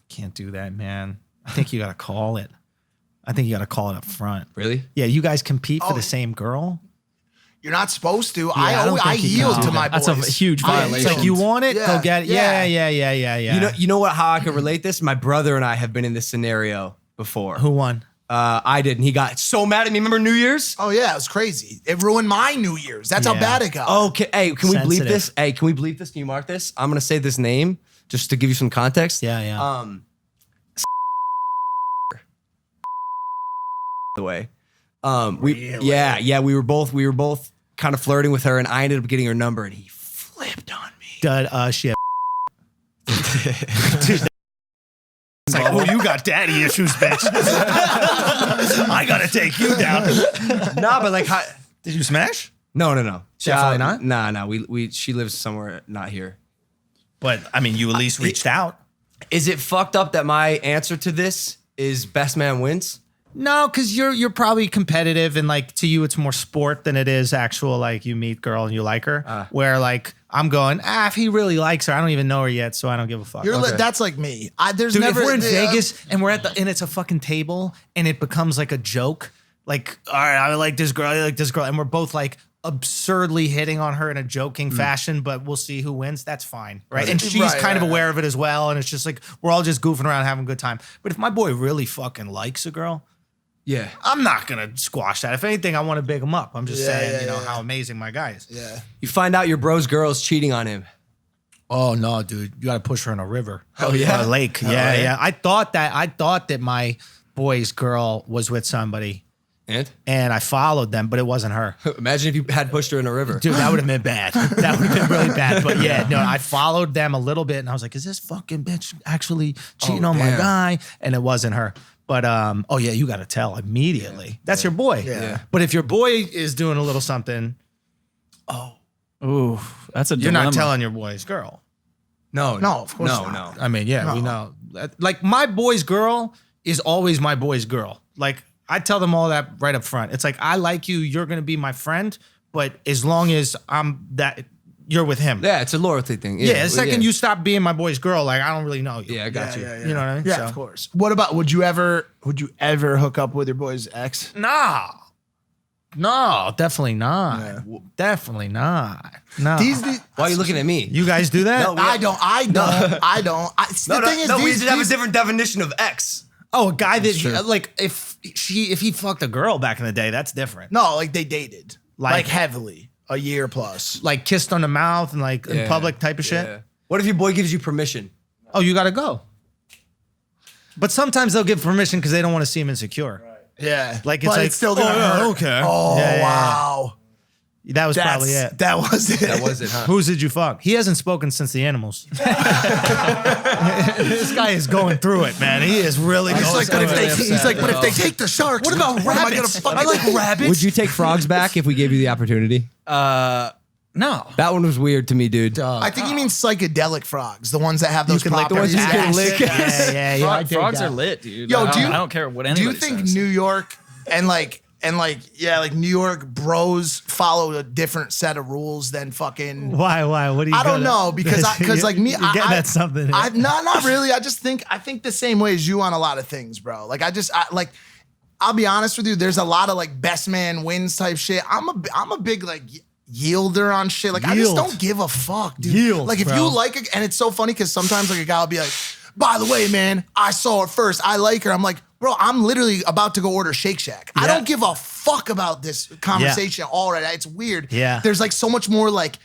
Can't do that, man. I think you got to call it. I think you got to call it up front. Really? Yeah, you guys compete for the same girl? You're not supposed to. I don't I think you yield can to do my that. boys. That's a huge violation. It's like you want it, go get it. Yeah. Yeah. You know what? How I can relate this? My brother and I have been in this scenario before. Who won? I did, and he got so mad at me. Remember New Year's? Oh yeah, it was crazy. It ruined my New Year's. That's how bad it got. Okay. Hey, can we bleep Sensitive. this? Hey, can we bleep this? Can you mark this? I'm gonna say this name just to give you some context. Yeah. The way. We were both kind of flirting with her, and I ended up getting her number, and he flipped on me. Shit. It's like, oh, you got daddy issues, bitch. I gotta take you down. Nah, but like, Did you smash? No. Definitely not? Nah. She lives somewhere not here. But I mean, you at least reached out. Is it fucked up that my answer to this is best man wins? No, because you're probably competitive, and like to you, it's more sport than it is actual. Like you meet girl and you like her. Where like I'm going, if he really likes her, I don't even know her yet, so I don't give a fuck. That's like me. There's Dude, never. if we're in Vegas and we're and it's a fucking table and it becomes like a joke, like all right, I like this girl, and we're both like absurdly hitting on her in a joking fashion, but we'll see who wins. That's fine, right? And she's kind of aware of it as well, and it's just like we're all just goofing around having a good time. But if my boy really fucking likes a girl. Yeah. I'm not going to squash that. If anything, I want to big him up. I'm just saying, how amazing my guy is. Yeah. You find out your bro's girl's cheating on him. Oh, no, dude. You got to push her in a river. Oh, yeah? Or a lake. Yeah. I thought that my boy's girl was with somebody. And I followed them, but it wasn't her. Imagine if you had pushed her in a river. Dude, that would have been bad. That would have been really bad. But I followed them a little bit, and I was like, is this fucking bitch actually cheating on my guy? And it wasn't her. But you got to tell immediately. That's your boy. Yeah. But if your boy is doing a little something, Ooh, that's a you're dilemma. not telling your boy's girl. No, of course not. No. I mean, we know. Like my boy's girl is always my boy's girl. Like I tell them all that right up front. It's like I like you. You're gonna be my friend, but as long as you're with him. Yeah, it's a loyalty thing. Yeah, the second you stop being my boy's girl, like I don't really know you. Yeah, I got you. Yeah. You know what I mean? Yeah, So- of course. What about? Would you ever hook up with your boy's ex? No, definitely not. Yeah. Definitely not. No. Why are you looking at me? You guys do that? No, I don't. The thing is, we just have a different definition of ex. Oh, a guy that like if he fucked a girl back in the day, that's different. No, like they dated, Like- like heavily, a year plus. Like kissed on the mouth and like in public type of shit. Yeah. What if your boy gives you permission? Oh, you gotta go. But sometimes they'll give permission because they don't want to seem insecure. Yeah, Like it's but like it's still gonna hurt. I don't care. Oh Yeah. wow, That was probably it. That was it. That was it, huh? Whose did you fuck? He hasn't spoken since the animals. This guy is going through it, man. He is really going He's like, through it. he's like, but if they take the sharks, What about am I gonna rabbits? fucking- I like rabbits. Would you take frogs back if we gave you the opportunity? No. That one was weird to me, dude. I think you mean psychedelic frogs, the ones that have those can lick the properties. ones you can lick. Yes. Yeah. I dig Frogs that. are lit, dude. Yo, I don't care what anybody Do you think says. New York and New York bros follow a different set of rules than fucking? Why? What do you? I don't know because like me, you're getting at something. Not really. I think the same way as you on a lot of things, bro. Like I'll be honest with you. There's a lot of like best man wins type shit. I'm a big like yielder on shit. Like I just Yield. don't give a fuck, dude. Yield, like if bro. you like it, and it's so funny because sometimes like a guy will be like, by the way, man, I saw her first. I like her. I'm like, bro, I'm literally about to go order Shake Shack. I don't give a fuck about this conversation already. It's weird. Yeah. There's like so much more like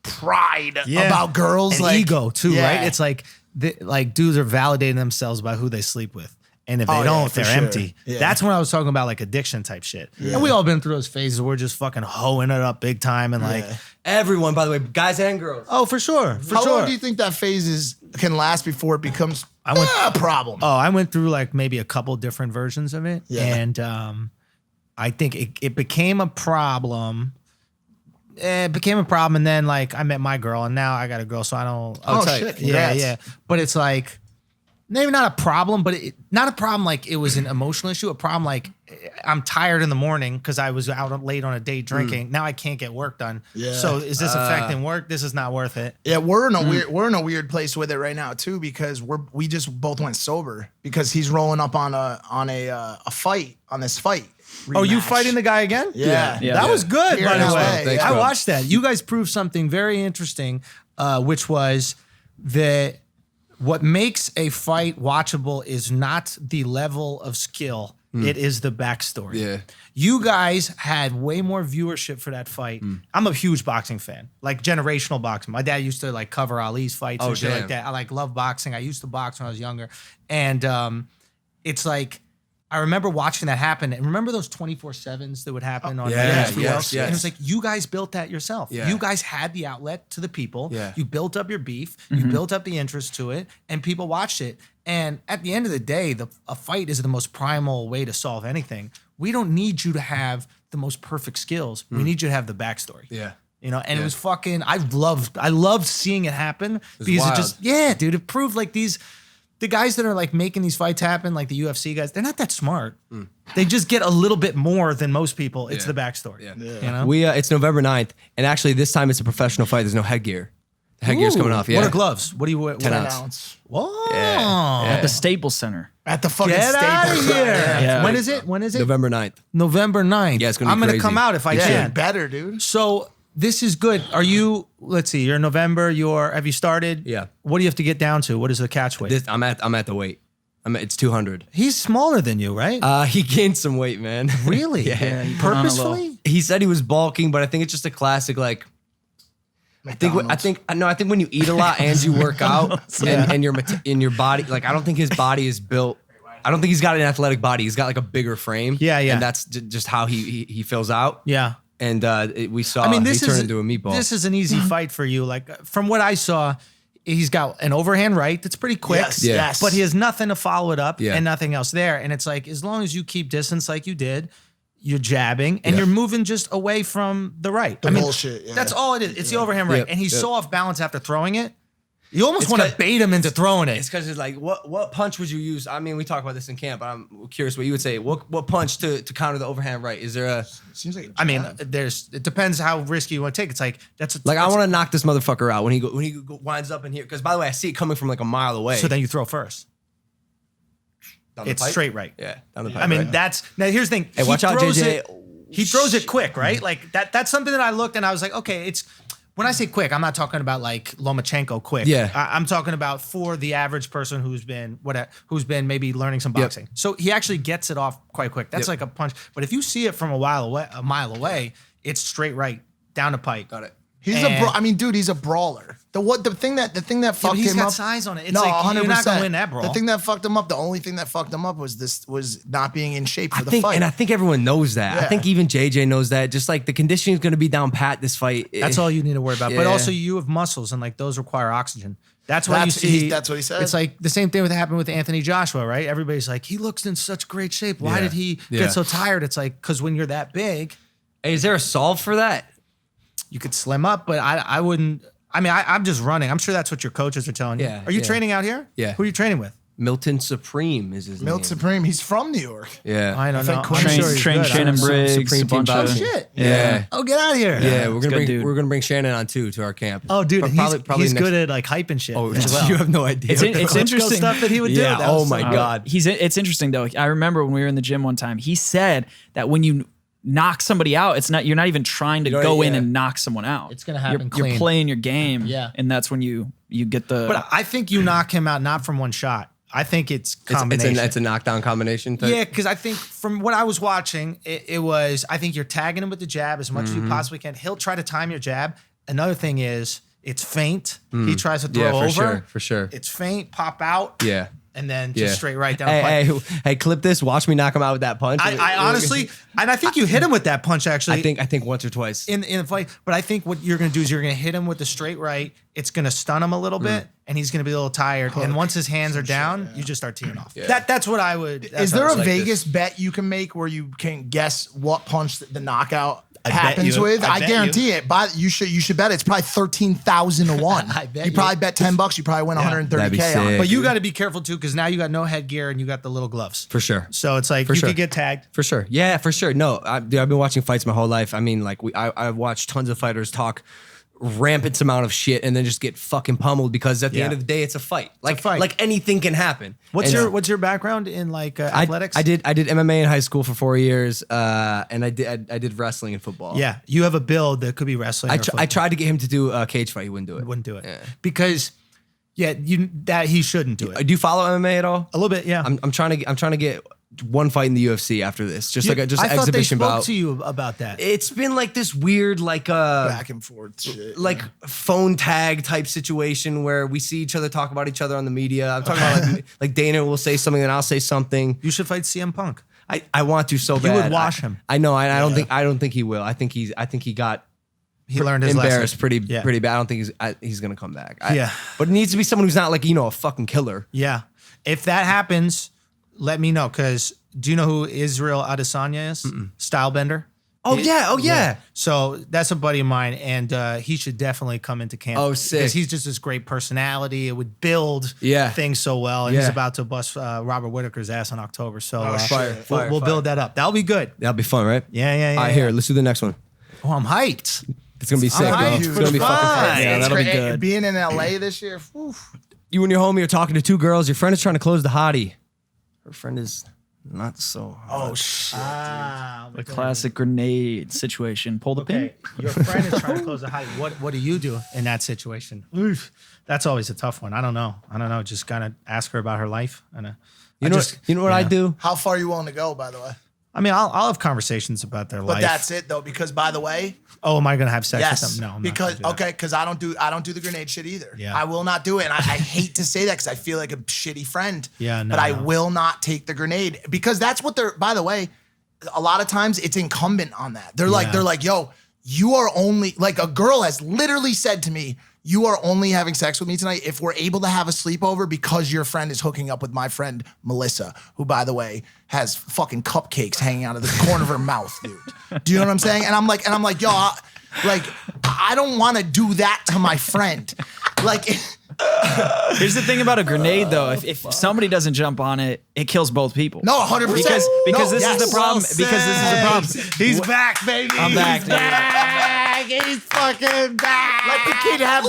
pride Yeah. about girls. and like ego too, Yeah. right? It's like dudes are validating themselves by who they sleep with. And if they Oh, don't, yeah, for they're sure. empty. Yeah. That's when I was talking about like addiction type shit. And we all been through those phases where we're just fucking hoeing it up big time and like, Everyone, by the way, guys and girls. oh, for sure. How long do you think that phase can last before it becomes a problem? Oh, I went through like maybe a couple different versions of it. Yeah. And I think it became a problem. It became a problem. And then like I met my girl and now I got a girl. So I don't. Oh, shit, congrats. Yeah. But it's like, maybe not a problem, but not a problem like it was an emotional issue. A problem like I'm tired in the morning because I was out late on a date drinking. Now I can't get work done. Yeah. So is this affecting work? This is not worth it. Yeah, we're in a weird place with it right now too because we just both went sober because he's rolling up on a fight on this fight. Rematch. Oh, you fighting the guy again? Yeah. That was good, Here by in the LA. way. Thanks, I bro. watched that. You guys proved something very interesting, which was that what makes a fight watchable is not the level of skill. It is the backstory. Yeah. You guys had way more viewership for that fight. I'm a huge boxing fan, like generational boxing. My dad used to like cover Ali's fights and shit like that. I like love boxing. I used to box when I was younger. And it's like, I remember watching that happen. And remember those 24/7s that would happen on yes. And it was like, you guys built that yourself. Yeah. You guys had the outlet to the people. Yeah. You built up your beef. You built up the interest to it. And people watched it. And at the end of the day, a fight is the most primal way to solve anything. We don't need you to have the most perfect skills. We need you to have the backstory. Yeah. You know, and it was fucking, I loved seeing it happen because wild. it just, dude, it proved like the guys that are like making these fights happen, like the UFC guys, they're not that smart. They just get a little bit more than most people. It's the backstory. Yeah. You know? We it's November 9th, and actually this time it's a professional fight. There's no headgear. The headgear's coming off. Yeah. What are gloves? What do you wear? 10 10 ounce. ounce. Whoa. At the Staples Center. At the fucking Get out of Staples here. Center. Yeah. When is it? When is it? November 9th. November 9th. Yeah, it's gonna be I'm going to crazy. come out if I Yeah, can. better, dude. So this is good. Are you, let's see, you're in November. Have you started? Yeah. What do you have to get down to? What is the catch weight? I'm at the weight. It's 200. He's smaller than you, right? He gained some weight, man. Really? Yeah. he put on a Purposefully? He said he was bulking, but I think it's just a classic like. I think when you eat a lot and you work out and your body, like I don't think his body is built. I don't think he's got an athletic body. He's got like a bigger frame. Yeah. And that's just how he fills out. Yeah. And we saw this he turned into a meatball. This is an easy fight for you. Like from what I saw, he's got an overhand right that's pretty quick. Yes, Yeah. yes. But he has nothing to follow it up Yeah. and nothing else there. And it's like, as long as you keep distance like you did, you're jabbing and you're moving just away from the right. Bullshit, yeah. That's all it is. It's the overhand right. Yep, And he's yep. so off balance after throwing it. You almost It's want to 'cause- bait him into throwing it. It's because it's like, what punch would you use? I mean, we talk about this in camp, but I'm curious what you would say. What punch to counter the overhand right? Is there a Seems like I mean, it depends how risky you want to take. It's like, I want to knock this motherfucker out when he winds up in here? Because by the way, I see it coming from like a mile away. So then you throw first. Down the It's pipe? straight right. Yeah, down the pipe. I mean, right? now here's the thing. Hey, watch out, JJ. He throws it quick, right? Like that's something that I looked and I was like, okay, it's when I say quick, I'm not talking about like Lomachenko quick. Yeah. I'm talking about for the average person who's been maybe learning some boxing. So he actually gets it off quite quick. That's like a punch. But if you see it from a mile away, it's straight right down the pipe. Got it. he's dude, he's a brawler. The thing that fucked he's him got up. size on it. It's No, like 100%. you're not gonna win that brawl. The thing that fucked him up, the only thing that fucked him up was not being in shape for the think, fight. and I think everyone knows that. I Yeah. think even JJ knows that. Just like the conditioning is going to be down pat this fight. That's all you need to worry about. But Yeah. also you have muscles and like those require oxygen. That's why you see. That's what he said. It's like the same thing that happened with Anthony Joshua, right? Everybody's like, he looks in such great shape. Why Yeah. did he Yeah. get so tired? It's like, because when you're that big, Hey, is there a solve for that? you could slim up, but I wouldn't. I mean, I'm just running. I'm sure that's what your coaches are telling you. Yeah, Are you yeah. training out here? Yeah. Who are you training with? Milton Supreme is his Milt name. Supreme. He's from New York. Yeah. I don't know. think I'm Quinn- sure he's Train good. I Shannon don't know. Briggs, Supreme a bunch team of boxing. Shit. Yeah. Oh, get out of here. Yeah, we're gonna good dude. bring Shannon on too to our camp. Oh, dude, But he's next- good at like hyping shit. Oh, as well. you have no idea. It's Klitschko interesting stuff that he would do. Yeah. That Oh was my so God. It's interesting though. I remember when we were in the gym one time, he said that when you knock somebody out, you're not even trying to You know, go in yeah. and knock someone out. It's gonna happen You're clean. playing your game. Yeah. And that's when you get the But I think you knock him out not from one shot. I think it's combination. It's a knockdown combination type. Yeah, because I think from what I was watching, it was, I think you're tagging him with the jab as much as you possibly can. He'll try to time your jab. Another thing is, it's feint. He tries to throw Yeah, over. for sure. It's feint, pop out. Yeah. And then Yeah. just straight right down the pipe. Hey, clip this. Watch me knock him out with that punch. I honestly, and I think you hit him with that punch actually. I think once or twice. in the fight, but I think what you're going to do is you're going to hit him with the straight right. It's going to stun him a little bit, and he's going to be a little tired. And once his hands are down, you just start teeing off. That's what I would. Is there a Vegas bet you can make where you can guess what punch the knockout? happens with, I guarantee it. But you should bet it's probably 13,000 to 1. I bet you probably bet $10, you probably win 130K on it. But you got to be careful too, because now you got no headgear and you got the little gloves. For sure. So it's like you could get tagged. For sure. Yeah, for sure. No, I've been watching fights my whole life. I mean, like I've watched tons of fighters talk rampant amount of shit and then just get fucking pummeled because at the end of the day, it's a fight. Like anything can happen. What's your background in like athletics? I did MMA in high school for 4 years, and I did wrestling and football. Yeah, you have a build that could be wrestling. I tried to get him to do a cage fight. He wouldn't do it. Wouldn't do it because he shouldn't do it. Do you follow MMA at all? A little bit, yeah. I'm trying to get one fight in the UFC after this, just I exhibition thought they spoke bout. to you about that. It's been like this weird, like back and forth shit, like phone tag type situation where we see each other talk about each other on the media. I'm talking about like Dana will say something and I'll say something. You should fight CM Punk. I want to so bad. You would wash him. I know. I don't think he will. I think he learned his embarrassed lesson. pretty bad. I don't think he's gonna come back. Yeah. But it needs to be someone who's not like a fucking killer. Yeah. If that happens, let me know, because do you know who Israel Adesanya is? Stylebender. Oh yeah. So that's a buddy of mine, and he should definitely come into camp. Oh, sick. Because he's just this great personality. It would build things so well. And he's about to bust Robert Whitaker's ass in October. So we'll build that up. That'll be good. That'll be fun, right? Yeah. All right, here, let's do the next one. Oh, I'm hyped. It's gonna be sick, bro. It's gonna be fucking fun. Yeah, that'll be good. Being in LA this year, You and your homie are talking to two girls. Your friend is trying to close the hottie. Her friend is not so hot. oh shit. The classic grenade situation. Pull the pin. Okay, your friend is trying to close the height. What do you do in that situation? Oof. That's always a tough one. I don't know. Just kind of ask her about her life. You know what I do? How far are you willing to go, by the way? I mean, I'll have conversations about their life. But that's it though, because by the way, am I gonna have sex yes, with them? No, I'm because not gonna do that. because I don't do the grenade shit either. Yeah. I will not do it, and I hate to say that because I feel like a shitty friend. Yeah, no, but I no. will not take the grenade because that's what they're. By the way, a lot of times it's incumbent on that. They're like, yo, you are only like a girl has literally said to me, you are only having sex with me tonight if we're able to have a sleepover because your friend is hooking up with my friend Melissa, who, by the way, has fucking cupcakes hanging out of the corner of her mouth, dude. Do you know what I'm saying? And I'm like, yo, I don't want to do that to my friend. Like, Here's the thing about a grenade, though. If somebody doesn't jump on it, it kills both people. No, 100%. Because this is the problem. Because this is the problem. He's back, baby. I'm back. He's back. He's fucking back. Let the kid have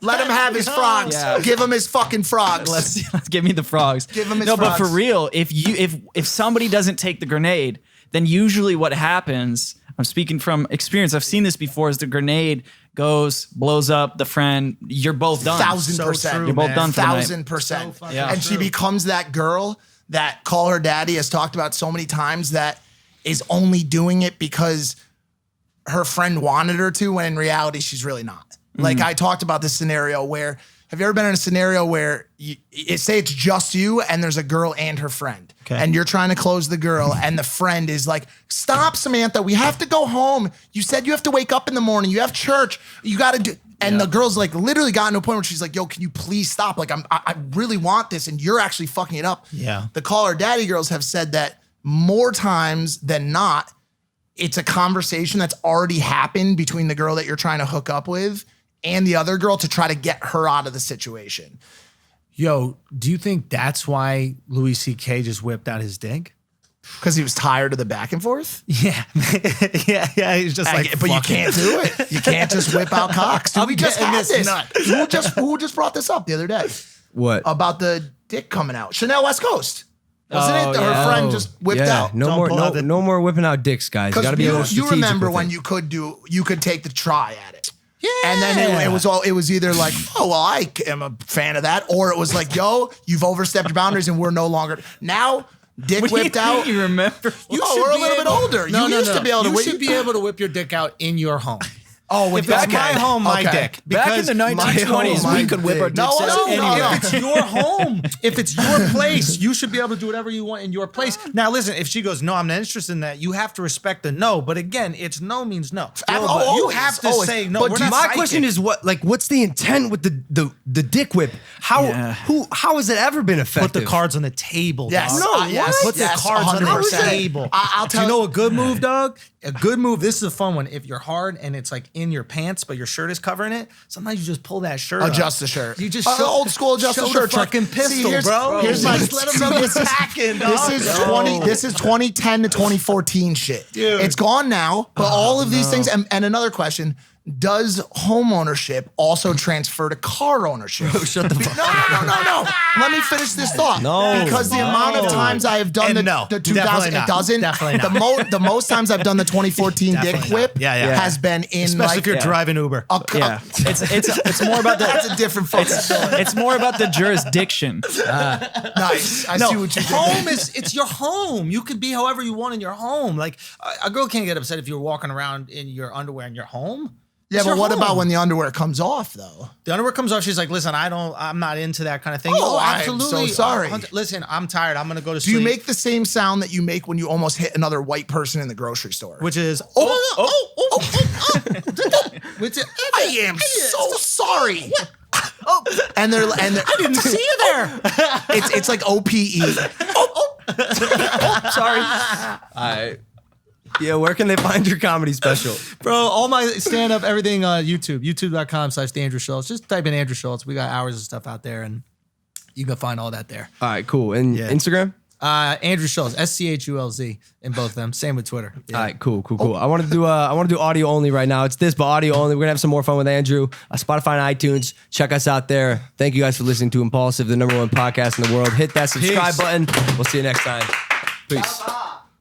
let him have his frogs. Yeah. Give him his fucking frogs. Let's give me the frogs. Give him his No, frogs. but for real, if somebody doesn't take the grenade, then usually what happens, I'm speaking from experience, I've seen this before, is the grenade goes, blows up the friend, you're both done. 1,000%. You're both done for the night. 1,000%. So Yeah. And she becomes that girl that Call Her Daddy has talked about so many times that is only doing it because her friend wanted her to, when in reality, she's really not. Like I talked about this scenario where, have you ever been in a scenario where say it's just you and there's a girl and her friend, and you're trying to close the girl and the friend is like, stop, Samantha, we have to go home. You said you have to wake up in the morning. You have church. You got to do. And the girl's like literally gotten to a point where she's like, yo, can you please stop? Like I really want this. And you're actually fucking it up. Yeah. The Call Her Daddy girls have said that more times than not, it's a conversation that's already happened between the girl that you're trying to hook up with and the other girl to try to get her out of the situation. Yo, do you think that's why Louis C.K. just whipped out his dick? Because he was tired of the back and forth? Yeah. yeah. He's just like, but you can't do it. You can't just whip out cocks. Dude, we just had this. Who just brought this up the other day? What? About the dick coming out. Chanel West Coast. Wasn't it? yeah. Her friend just whipped out. No more whipping out dicks, guys. You gotta be able to you remember when you could take the try at it. Yeah. And then it was either like, oh, well, I am a fan of that. Or it was like, yo, you've overstepped your boundaries and we're no longer. Now, dick whipped out. You remember? We're a little bit older. You used to be able to whip your dick out in your home. Oh, if it's my home, my dick. Back in the 1920s, we could whip our dicks out anywhere. If it's your home, if it's your place, you should be able to do whatever you want in your place. Now, listen, if she goes, no, I'm not interested in that, you have to respect the no. But again, it's no means no. You have to say no. But my question is, what's the intent with the dick whip? How has it ever been effective? Put the cards on the table. Yes. Dog. Put the cards on the 100%. table. I'll tell you know a good move, dog? A good move. This is a fun one. If you're hard and it's like in your pants, but your shirt is covering it, sometimes you just pull that shirt Adjust up. the shirt. You just old school adjust the shirt. Fucking pistol, bro. Here's my. Let them know this is hacking, dog. This is 2010 to 2014 shit. Dude. It's gone now, but all of these things. And another question. Does home ownership also transfer to car ownership? Shut the fuck up. No. Let me finish this thought. No. Because the amount of times I have done the 2000, it doesn't. Definitely not. The most times I've done the 2014 dick whip has been in especially if you're driving Uber. It's more about the. That's a different fucking story. It's more about the jurisdiction. Nice. I see what you did. Home it's your home. You can be however you want in your home. Like a girl can't get upset if you're walking around in your underwear in your home. Yeah, but what about when the underwear comes off, though? The underwear comes off. She's like, "Listen, I'm not into that kind of thing." Oh, absolutely. I'm so sorry. Listen, I'm tired. I'm gonna go to sleep. Do you make the same sound that you make when you almost hit another white person in the grocery store? Which is I am so sorry. And they're I didn't see you there. It's like OPE. Sorry. Yeah, where can they find your comedy special? Bro, all my stand-up, everything, YouTube, youtube.com/Andrew Schulz. Just type in Andrew Schulz. We got hours of stuff out there, and you can find all that there. All right, cool. And Instagram? Andrew Schulz, SCHULZ in both of them. Same with Twitter. Yeah. All right, cool. I want to do audio only right now. It's this, but audio only. We're gonna have some more fun with Andrew. Spotify and iTunes. Check us out there. Thank you guys for listening to Impaulsive, the #1 podcast in the world. Hit that subscribe button. We'll see you next time. Peace.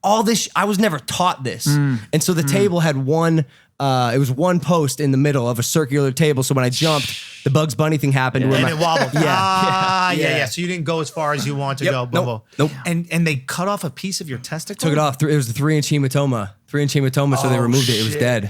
All this, I was never taught this. And so the table had one, it was one post in the middle of a circular table. So when I jumped, the Bugs Bunny thing happened. And it wobbled. Yeah. So you didn't go as far as you want to go. Nope. And they cut off a piece of your testicle? Took it off. It was a 3-inch hematoma. 3-inch hematoma, so they removed it. It was dead.